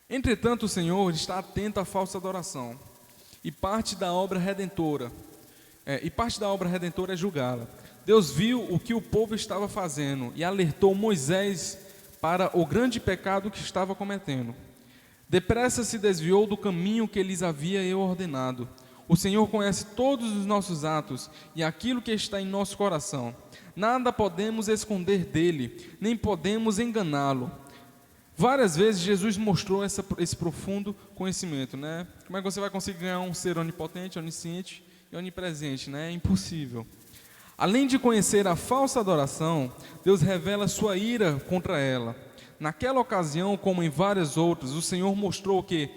Entretanto, o Senhor está atento à falsa adoração, e parte da obra redentora é julgá-la. Deus viu o que o povo estava fazendo e alertou Moisés para o grande pecado que estava cometendo. Depressa se desviou do caminho que lhes havia eu ordenado. O Senhor conhece todos os nossos atos e aquilo que está em nosso coração. Nada podemos esconder dele, nem podemos enganá-lo. Várias vezes Jesus mostrou esse profundo conhecimento, né? Como é que você vai conseguir ganhar um ser onipotente, onisciente e onipresente, né? É impossível. Além de conhecer a falsa adoração, Deus revela sua ira contra ela. Naquela ocasião, como em várias outras, o Senhor mostrou que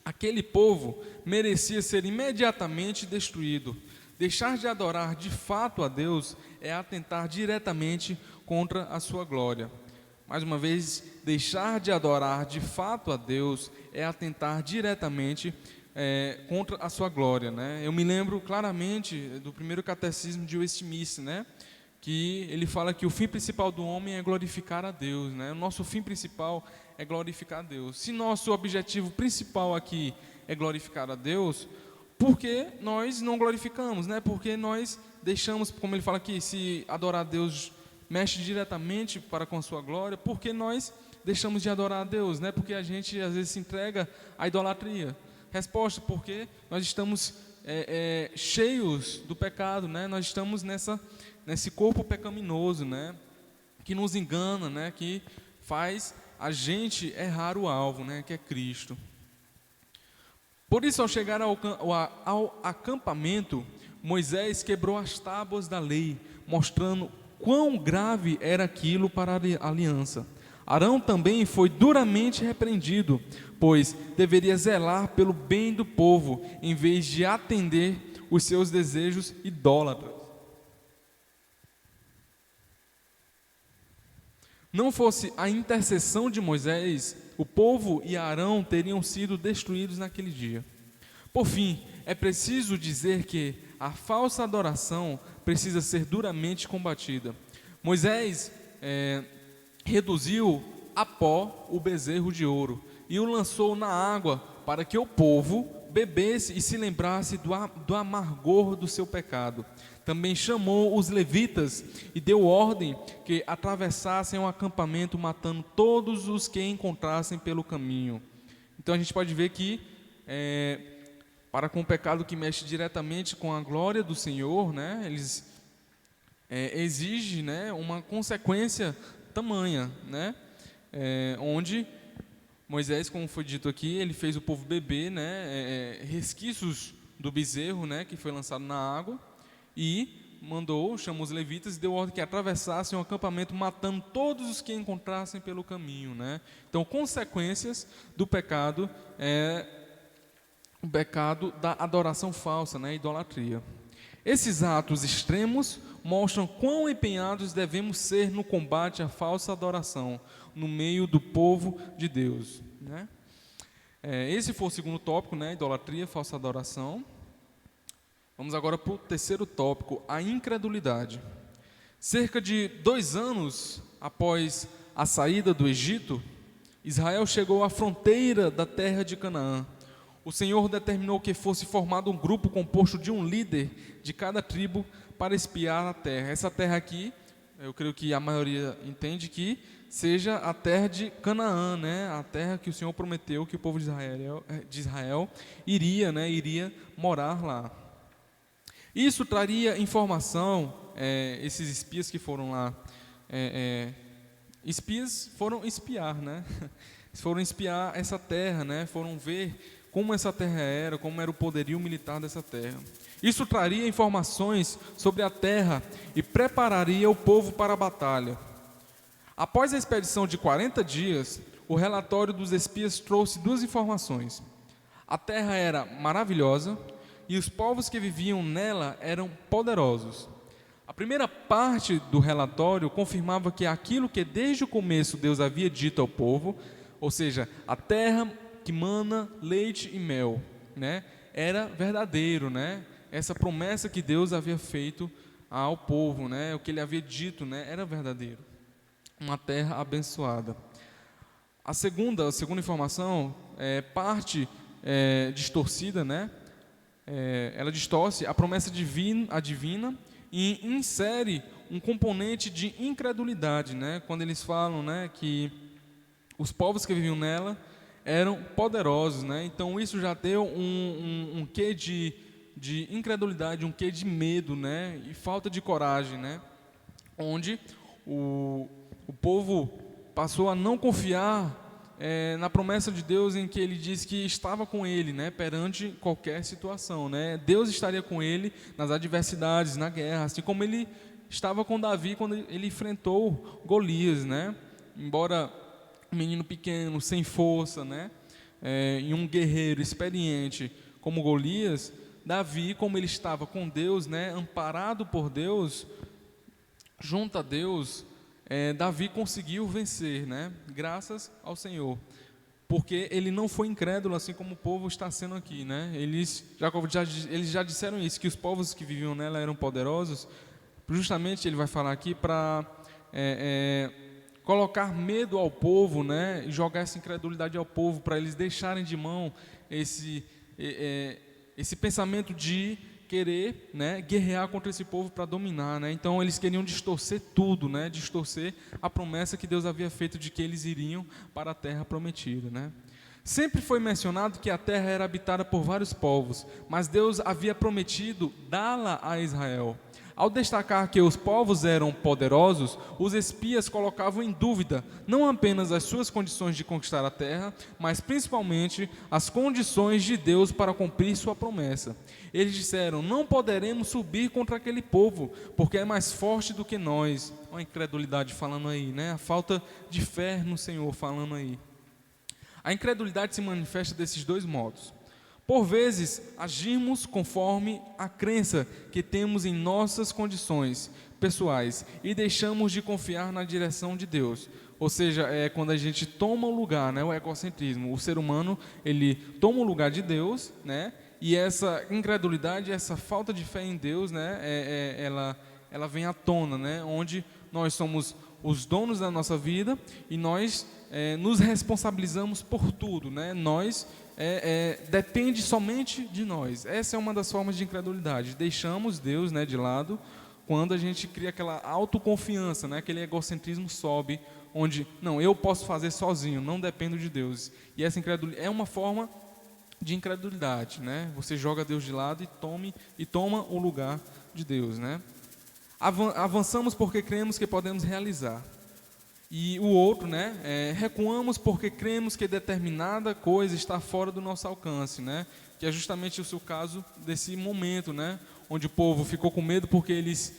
aquele povo merecia ser imediatamente destruído. Deixar de adorar de fato a Deus é atentar diretamente contra a sua glória. Mais uma vez, deixar de adorar de fato a Deus é atentar diretamente contra a sua glória, né? Eu me lembro claramente do primeiro catecismo de Westminster, né? Que ele fala que o fim principal do homem é glorificar a Deus, né? O nosso fim principal é glorificar a Deus. Se nosso objetivo principal aqui é glorificar a Deus, por que nós não glorificamos, né? Porque nós deixamos, como ele fala aqui, se adorar a Deus mexe diretamente para com a sua glória, por que nós deixamos de adorar a Deus, né? Porque a gente às vezes se entrega à idolatria. Resposta, porque nós estamos cheios do pecado, né? Nós estamos nesse corpo pecaminoso, né? Que nos engana, né? Que faz a gente errar o alvo, né? Que é Cristo. Por isso, ao chegar ao acampamento, Moisés quebrou as tábuas da lei, mostrando quão grave era aquilo para a aliança. Arão também foi duramente repreendido, pois deveria zelar pelo bem do povo, em vez de atender os seus desejos idólatras. Não fosse a intercessão de Moisés, o povo e Arão teriam sido destruídos naquele dia. Por fim, é preciso dizer que a falsa adoração precisa ser duramente combatida. Moisés reduziu a pó o bezerro de ouro e o lançou na água para que o povo bebesse e se lembrasse do amargor do seu pecado. Também chamou os levitas e deu ordem que atravessassem o acampamento, matando todos os que encontrassem pelo caminho. Então a gente pode ver que para com o pecado que mexe diretamente com a glória do Senhor, né, eles exigem, né, uma consequência tamanha, né, onde Moisés, como foi dito aqui, ele fez o povo beber, né, resquícios do bezerro, né, que foi lançado na água, e chamou os levitas e deu ordem que atravessassem o acampamento, matando todos os que encontrassem pelo caminho, né. Então, consequências do pecado o pecado da adoração falsa, né, idolatria. Esses atos extremos mostram quão empenhados devemos ser no combate à falsa adoração no meio do povo de Deus, né? Esse foi o segundo tópico, né? Idolatria, falsa adoração. Vamos agora para o terceiro tópico, a incredulidade. Cerca de 2 anos após a saída do Egito, Israel chegou à fronteira da terra de Canaã. O Senhor determinou que fosse formado um grupo composto de um líder de cada tribo para espiar a terra. Essa terra aqui, eu creio que a maioria entende que seja a terra de Canaã, né? A terra que o Senhor prometeu que o povo de Israel iria morar lá. Isso traria informação, esses espias que foram lá, espias foram espiar, né? Foram espiar essa terra, né? Foram ver como essa terra era, como era o poderio militar dessa terra. Isso traria informações sobre a terra e prepararia o povo para a batalha. Após a expedição de 40 dias, o relatório dos espias trouxe 2 informações. A terra era maravilhosa e os povos que viviam nela eram poderosos. A primeira parte do relatório confirmava que aquilo que desde o começo Deus havia dito ao povo, ou seja, a terra que mana leite e mel, né, era verdadeiro, né? Essa promessa que Deus havia feito ao povo, né, o que ele havia dito, né, era verdadeiro. Uma terra abençoada. A segunda informação é parte distorcida, né? Ela distorce a promessa divina e insere um componente de incredulidade, né? Quando eles falam, né, que os povos que viviam nela eram poderosos, né? Então isso já deu um quê de incredulidade, um quê de medo, né? E falta de coragem, né? Onde o povo passou a não confiar na promessa de Deus, em que ele diz que estava com ele, né, perante qualquer situação, né? Deus estaria com ele nas adversidades, na guerra, assim como ele estava com Davi quando ele enfrentou Golias, né? Embora um menino pequeno, sem força, né, e um guerreiro experiente como Golias, Davi, como ele estava com Deus, né, amparado por Deus, junto a Deus, Davi conseguiu vencer, né, graças ao Senhor, porque ele não foi incrédulo, assim como o povo está sendo aqui, né? Eles já disseram isso, que os povos que viviam nela eram poderosos. Justamente ele vai falar aqui para colocar medo ao povo, né, e jogar essa incredulidade ao povo, para eles deixarem de mão esse pensamento de querer, né, guerrear contra esse povo para dominar, né? Então eles queriam distorcer tudo, né, distorcer a promessa que Deus havia feito de que eles iriam para a terra prometida, né? Sempre foi mencionado que a terra era habitada por vários povos, mas Deus havia prometido dá-la a Israel. Ao destacar que os povos eram poderosos, os espias colocavam em dúvida não apenas as suas condições de conquistar a terra, mas principalmente as condições de Deus para cumprir sua promessa. Eles disseram: não poderemos subir contra aquele povo, porque é mais forte do que nós. Olha a incredulidade falando aí, né? A falta de fé no Senhor falando aí. A incredulidade se manifesta desses dois modos. Por vezes, agimos conforme a crença que temos em nossas condições pessoais e deixamos de confiar na direção de Deus. Ou seja, é quando a gente toma o lugar, né, o egocentrismo. O ser humano, ele toma o lugar de Deus, né, e essa incredulidade, essa falta de fé em Deus, né, ela vem à tona, né, onde nós somos os donos da nossa vida e nós nos responsabilizamos por tudo, né, nós depende somente de nós. Essa é uma das formas de incredulidade. Deixamos Deus, né, de lado quando a gente cria aquela autoconfiança, né, aquele egocentrismo sobe, onde não, eu posso fazer sozinho, não dependo de Deus. E essa incredulidade é uma forma de incredulidade, né? Você joga Deus de lado e toma o lugar de Deus, né? Avançamos porque cremos que podemos realizar. E o outro, né, recuamos porque cremos que determinada coisa está fora do nosso alcance, né? Que é justamente o seu caso desse momento, né, onde o povo ficou com medo porque eles,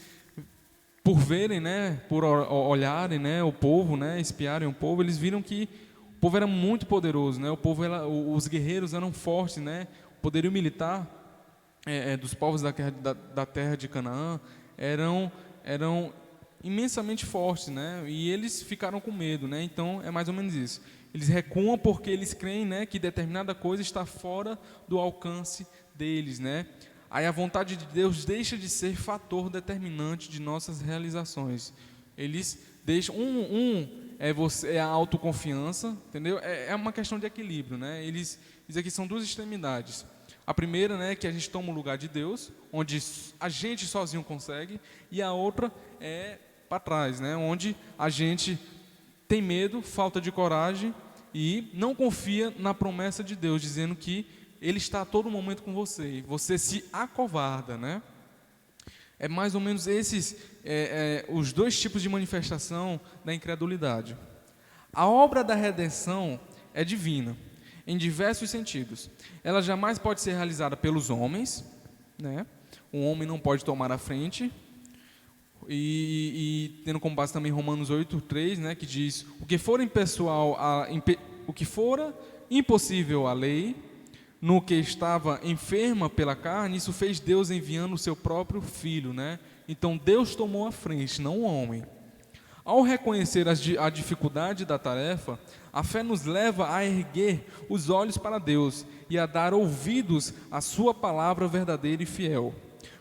por verem, né, por olharem, né, o povo, né, espiarem o povo, eles viram que o povo era muito poderoso, né? O povo os guerreiros eram fortes, né? O poderio militar dos povos da terra de Canaã eram imensamente fortes, né? E eles ficaram com medo, né? Então é mais ou menos isso. Eles recuam porque eles creem, né, que determinada coisa está fora do alcance deles, né? Aí a vontade de Deus deixa de ser fator determinante de nossas realizações. Eles deixam é a autoconfiança, entendeu? É uma questão de equilíbrio, né? Eles aqui são duas extremidades. A primeira, né, que a gente toma o lugar de Deus, onde a gente sozinho consegue, e a outra é para trás, né, onde a gente tem medo, falta de coragem e não confia na promessa de Deus, dizendo que Ele está a todo momento com você, e você se acovarda, né? É mais ou menos esses os dois tipos de manifestação da incredulidade. A obra da redenção é divina, em diversos sentidos. Ela jamais pode ser realizada pelos homens, né? O homem não pode tomar a frente. E tendo como base também Romanos 8:3, né, que diz: o que for impessoal, o que fora impossível à lei, no que estava enferma pela carne, isso fez Deus enviando o seu próprio Filho, né? Então Deus tomou a frente, não o homem. Ao reconhecer a dificuldade da tarefa, a fé nos leva a erguer os olhos para Deus e a dar ouvidos à sua palavra verdadeira e fiel.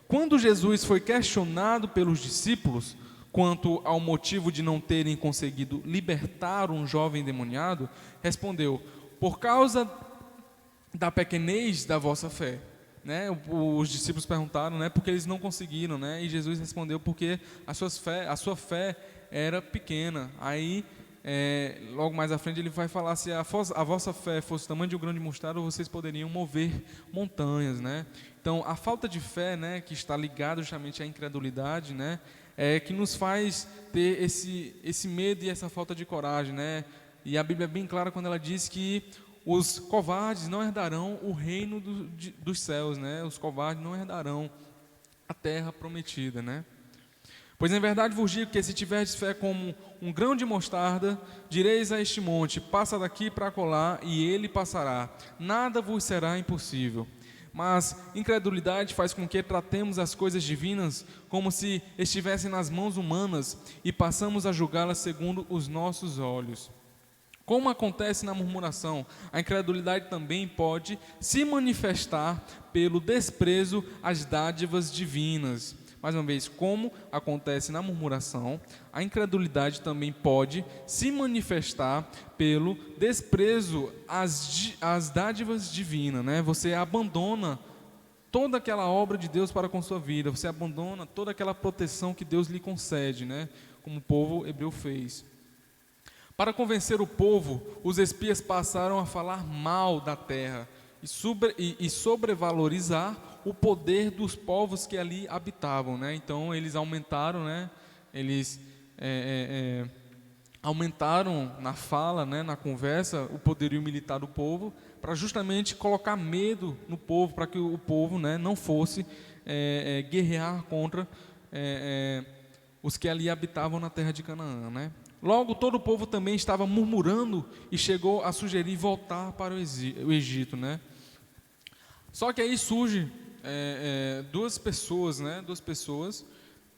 Quando Jesus foi questionado pelos discípulos quanto ao motivo de não terem conseguido libertar um jovem endemoniado, respondeu: por causa da pequenez da vossa fé. Né? Os discípulos perguntaram, né, porque eles não conseguiram, né? E Jesus respondeu: porque a sua fé era pequena. Aí, logo mais à frente, ele vai falar: se a vossa fé fosse o tamanho de um grão de mostarda, vocês poderiam mover montanhas, né? Então, a falta de fé, né, que está ligada justamente à incredulidade, né, que nos faz ter esse medo e essa falta de coragem, né? E a Bíblia é bem clara quando ela diz que os covardes não herdarão o reino dos céus, né? Os covardes não herdarão a terra prometida, né? Pois em verdade vos digo que se tiverdes fé como um grão de mostarda, direis a este monte: passa daqui para acolá, e ele passará. Nada vos será impossível. Mas incredulidade faz com que tratemos as coisas divinas como se estivessem nas mãos humanas e passamos a julgá-las segundo os nossos olhos. Como acontece na murmuração, a incredulidade também pode se manifestar pelo desprezo às dádivas divinas. Mais uma vez, como acontece na murmuração, a incredulidade também pode se manifestar pelo desprezo às dádivas divinas, né? Você abandona toda aquela obra de Deus para com sua vida, você abandona toda aquela proteção que Deus lhe concede, né? Como o povo hebreu fez. Para convencer o povo, os espias passaram a falar mal da terra e sobrevalorizar o poder dos povos que ali habitavam, né? Então eles aumentaram, né? Eles aumentaram na fala, né? Na conversa, o poderio militar do povo, para justamente colocar medo no povo, para que o povo, né, não fosse guerrear contra os que ali habitavam na terra de Canaã, né? Logo, todo o povo também estava murmurando e chegou a sugerir voltar para o Egito, né? Só que aí surge duas pessoas, né? Duas pessoas,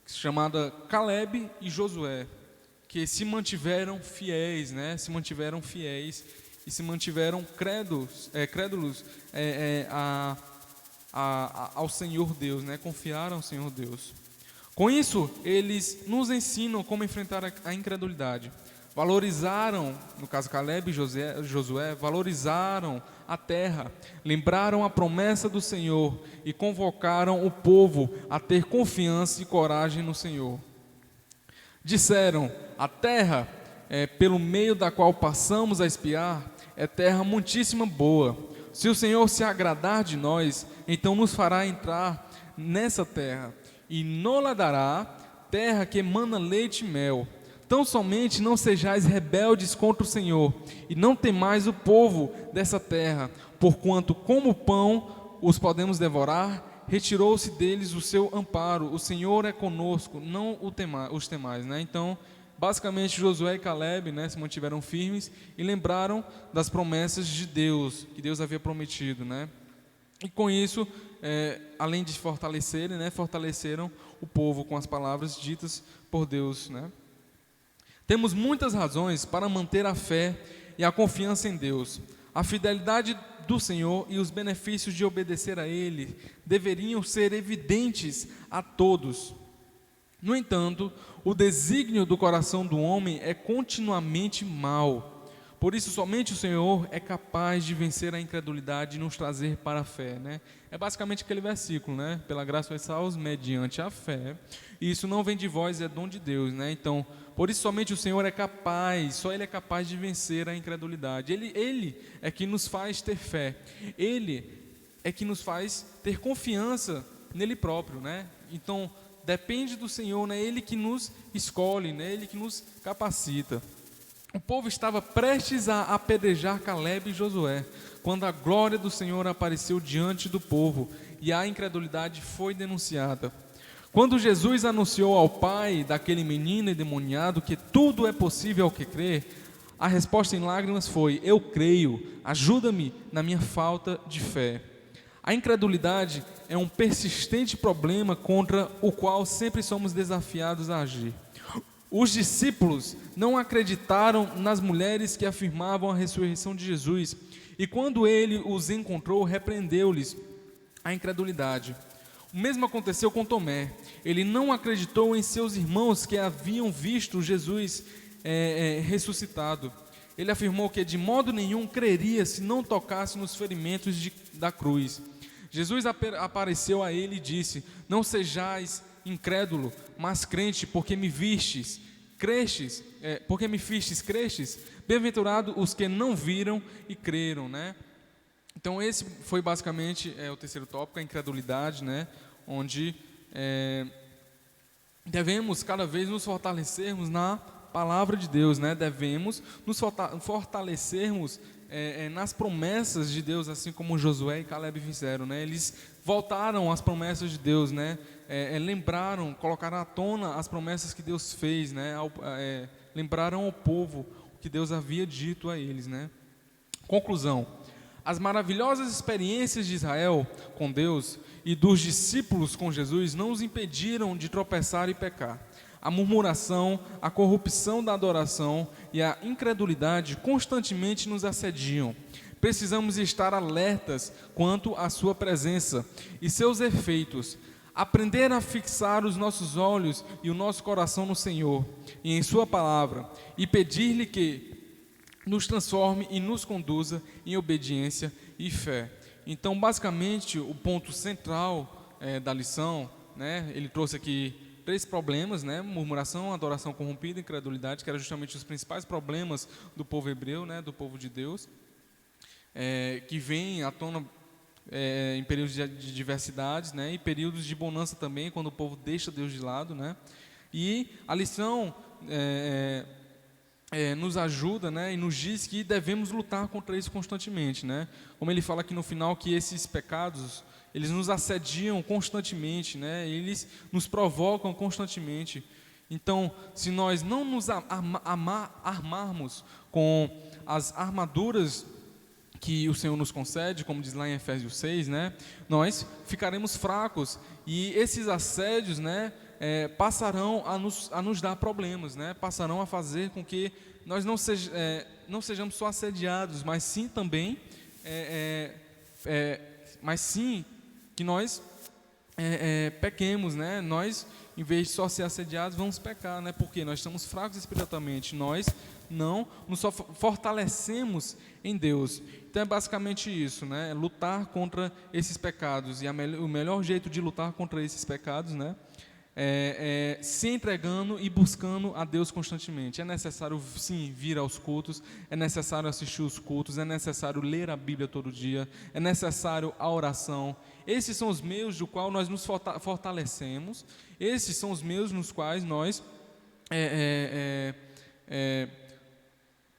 chamadas Caleb e Josué, que se mantiveram fiéis, né? Se mantiveram fiéis e se mantiveram crédulos ao Senhor Deus, né? Confiaram ao Senhor Deus. Com isso, eles nos ensinam como enfrentar a incredulidade. Valorizaram, no caso Caleb e Josué, valorizaram a terra, lembraram a promessa do Senhor e convocaram o povo a ter confiança e coragem no Senhor. Disseram: a terra, pelo meio da qual passamos a espiar, é terra muitíssimo boa. Se o Senhor se agradar de nós, então nos fará entrar nessa terra e nos dará terra que emana leite e mel. Tão somente não sejais rebeldes contra o Senhor, e não temais o povo dessa terra, porquanto como pão os podemos devorar, retirou-se deles o seu amparo. O Senhor é conosco, não os temais, né? Então, basicamente, Josué e Caleb, né, se mantiveram firmes e lembraram das promessas de Deus, que Deus havia prometido, né? E com isso, além de fortalecerem, né, fortaleceram o povo com as palavras ditas por Deus, né? Temos muitas razões para manter a fé e a confiança em Deus. A fidelidade do Senhor e os benefícios de obedecer a Ele deveriam ser evidentes a todos. No entanto, o desígnio do coração do homem é continuamente mau. Por isso, somente o Senhor é capaz de vencer a incredulidade e nos trazer para a fé, né? É basicamente aquele versículo, né? Pela graça sois salvos mediante a fé. E isso não vem de vós, é dom de Deus, né? Então, por isso somente o Senhor é capaz, só Ele é capaz de vencer a incredulidade. Ele é que nos faz ter fé. Ele é que nos faz ter confiança nele próprio, né? Então, depende do Senhor, né? Ele que nos escolhe, né? Ele que nos capacita. O povo estava prestes a apedrejar Caleb e Josué, quando a glória do Senhor apareceu diante do povo e a incredulidade foi denunciada. Quando Jesus anunciou ao pai daquele menino endemoniado que tudo é possível ao que crê, a resposta em lágrimas foi: eu creio, ajuda-me na minha falta de fé. A incredulidade é um persistente problema contra o qual sempre somos desafiados a agir. Os discípulos não acreditaram nas mulheres que afirmavam a ressurreição de Jesus, e quando ele os encontrou, repreendeu-lhes a incredulidade. O mesmo aconteceu com Tomé. Ele não acreditou em seus irmãos que haviam visto Jesus ressuscitado. Ele afirmou que de modo nenhum creria se não tocasse nos ferimentos da cruz. Jesus apareceu a ele e disse: não sejais incrédulo, mas crente, porque me vistes, crestes, porque me vistes, crestes. Bem-aventurados os que não viram e creram, né? Então esse foi basicamente o terceiro tópico, a incredulidade, né? Onde devemos cada vez nos fortalecermos na palavra de Deus, né? Devemos nos fortalecermos nas promessas de Deus, assim como Josué e Caleb fizeram, né? Eles voltaram às promessas de Deus, né? Lembraram, colocaram à tona as promessas que Deus fez, né? Lembraram ao povo o que Deus havia dito a eles, né? Conclusão: as maravilhosas experiências de Israel com Deus e dos discípulos com Jesus não os impediram de tropeçar e pecar. A murmuração, a corrupção da adoração e a incredulidade constantemente nos assediam. Precisamos estar alertas quanto à sua presença e seus efeitos. Aprender a fixar os nossos olhos e o nosso coração no Senhor e em sua palavra, e pedir-lhe que nos transforme e nos conduza em obediência e fé. Então, basicamente, o ponto central da lição, né, ele trouxe aqui 3 problemas, né? Murmuração, adoração corrompida, incredulidade, que eram justamente os principais problemas do povo hebreu, né? Do povo de Deus, que vem à tona em períodos de diversidades, né? E períodos de bonança também, quando o povo deixa Deus de lado, né? E a lição nos ajuda, né? E nos diz que devemos lutar contra isso constantemente, né? Como ele fala aqui no final, que esses pecados, eles nos assediam constantemente, né? Eles nos provocam constantemente. Então, se nós não nos armarmos com as armaduras que o Senhor nos concede, como diz lá em Efésios 6, né? Nós ficaremos fracos e esses assédios, né? Passarão a nos dar problemas, né? Passarão a fazer com que nós não sejamos só assediados, mas sim também, que nós pequemos, né? Nós, em vez de só ser assediados, vamos pecar, né? Porque nós estamos fracos espiritualmente, nós não nos fortalecemos em Deus. Então é basicamente isso, né? Lutar contra esses pecados, e o melhor jeito de lutar contra esses pecados, né? Se entregando e buscando a Deus constantemente. É necessário, sim, vir aos cultos, é necessário assistir os cultos, é necessário ler a Bíblia todo dia, é necessário a oração. Esses são os meios do qual nós nos fortalecemos, esses são os meios nos quais nós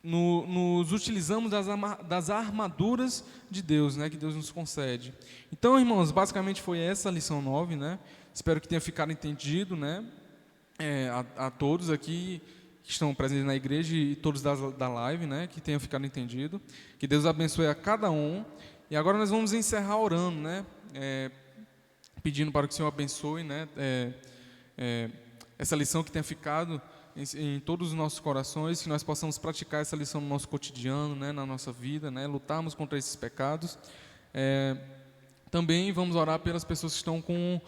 nos utilizamos das armaduras de Deus, né, que Deus nos concede. Então, irmãos, basicamente foi essa a lição 9, né? Espero que tenha ficado entendido, né? A todos aqui que estão presentes na igreja e todos da live, né? Que tenha ficado entendido. Que Deus abençoe a cada um. E agora nós vamos encerrar orando, né? Pedindo para que o Senhor abençoe, né? Essa lição que tenha ficado em todos os nossos corações, que nós possamos praticar essa lição no nosso cotidiano, né? Na nossa vida, né? Lutarmos contra esses pecados. Também vamos orar pelas pessoas que estão com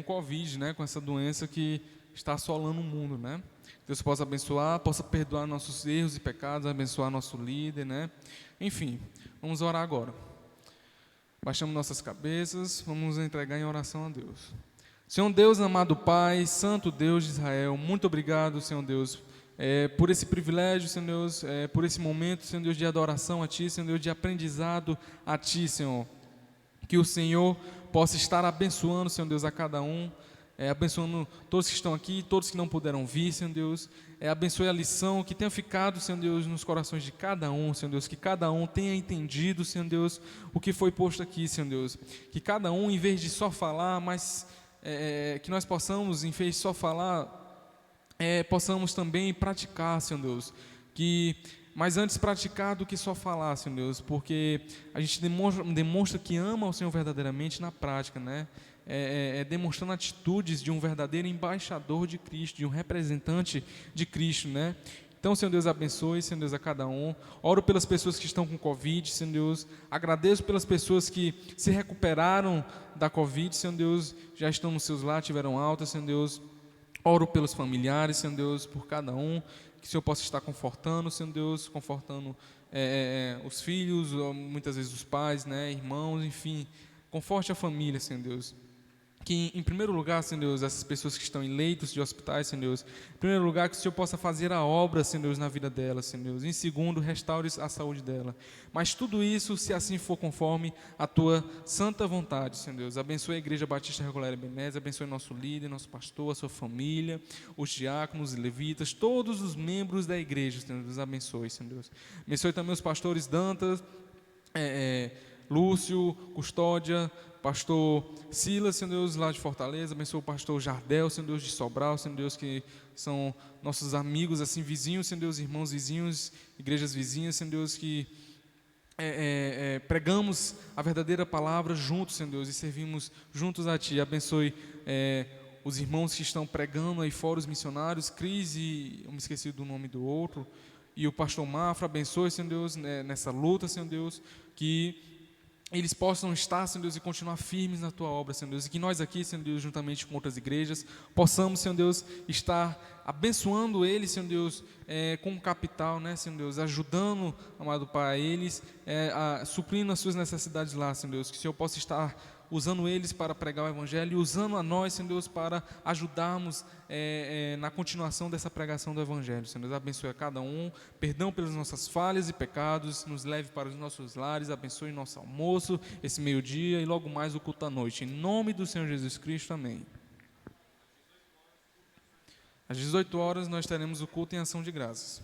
Covid, né, com essa doença que está assolando o mundo, né? Deus possa abençoar, possa perdoar nossos erros e pecados, abençoar nosso líder, né? Enfim, vamos orar agora. Baixamos nossas cabeças, vamos entregar em oração a Deus. Senhor Deus, amado Pai, Santo Deus de Israel, muito obrigado, Senhor Deus, por esse privilégio, Senhor Deus, por esse momento, Senhor Deus, de adoração a Ti, Senhor Deus, de aprendizado a Ti, Senhor. Que o Senhor possa estar abençoando, Senhor Deus, a cada um, abençoando todos que estão aqui, todos que não puderam vir, Senhor Deus, abençoe a lição, que tenha ficado, Senhor Deus, nos corações de cada um, Senhor Deus, que cada um tenha entendido, Senhor Deus, o que foi posto aqui, Senhor Deus, que cada um, em vez de só falar, mas que nós possamos, em vez de só falar, possamos também praticar, Senhor Deus, que mas antes praticar do que só falar, Senhor Deus, porque a gente demonstra que ama o Senhor verdadeiramente na prática, né? Demonstrando atitudes de um verdadeiro embaixador de Cristo, de um representante de Cristo, né? Então, Senhor Deus, abençoe, Senhor Deus, a cada um. Oro pelas pessoas que estão com Covid, Senhor Deus. Agradeço pelas pessoas que se recuperaram da Covid, Senhor Deus, já estão nos seus lares, tiveram alta, Senhor Deus. Oro pelos familiares, Senhor Deus, por cada um, que o Senhor possa estar confortando, Senhor Deus, confortando os filhos, muitas vezes os pais, né, irmãos, enfim. Conforte a família, Senhor Deus. Que, em primeiro lugar, Senhor Deus, essas pessoas que estão em leitos de hospitais, Senhor Deus, em primeiro lugar, que o Senhor possa fazer a obra, Senhor Deus, na vida delas, Senhor Deus. Em segundo, restaure a saúde dela. Mas tudo isso, se assim for conforme a Tua santa vontade, Senhor Deus. Abençoe a Igreja Batista Regular Ebenezer, abençoe nosso líder, nosso pastor, a sua família, os diáconos e levitas, todos os membros da igreja, Senhor Deus. Abençoe, Senhor Deus. Abençoe também os pastores Dantas, Lúcio, Custódia, pastor Silas, Senhor Deus, lá de Fortaleza. Abençoe o pastor Jardel, Senhor Deus, de Sobral, Senhor Deus, que são nossos amigos, assim, vizinhos, Senhor Deus, irmãos vizinhos, igrejas vizinhas, Senhor Deus, que pregamos a verdadeira palavra juntos, Senhor Deus, e servimos juntos a Ti. Abençoe os irmãos que estão pregando aí fora, os missionários, Cris e eu me esqueci do nome do outro, e o pastor Mafra. Abençoe, Senhor Deus, nessa luta, Senhor Deus, que eles possam estar, Senhor Deus, e continuar firmes na Tua obra, Senhor Deus, e que nós aqui, Senhor Deus, juntamente com outras igrejas, possamos, Senhor Deus, estar abençoando eles, Senhor Deus, com capital, né, Senhor Deus, ajudando, amado Pai, eles, suprindo as suas necessidades lá, Senhor Deus, que o Senhor possa estar usando eles para pregar o Evangelho e usando a nós, Senhor Deus, para ajudarmos na continuação dessa pregação do Evangelho. Senhor Deus, abençoe a cada um, perdão pelas nossas falhas e pecados, nos leve para os nossos lares, abençoe nosso almoço, esse meio-dia e logo mais o culto à noite. Em nome do Senhor Jesus Cristo, amém. Às 18 horas nós teremos o culto em ação de graças.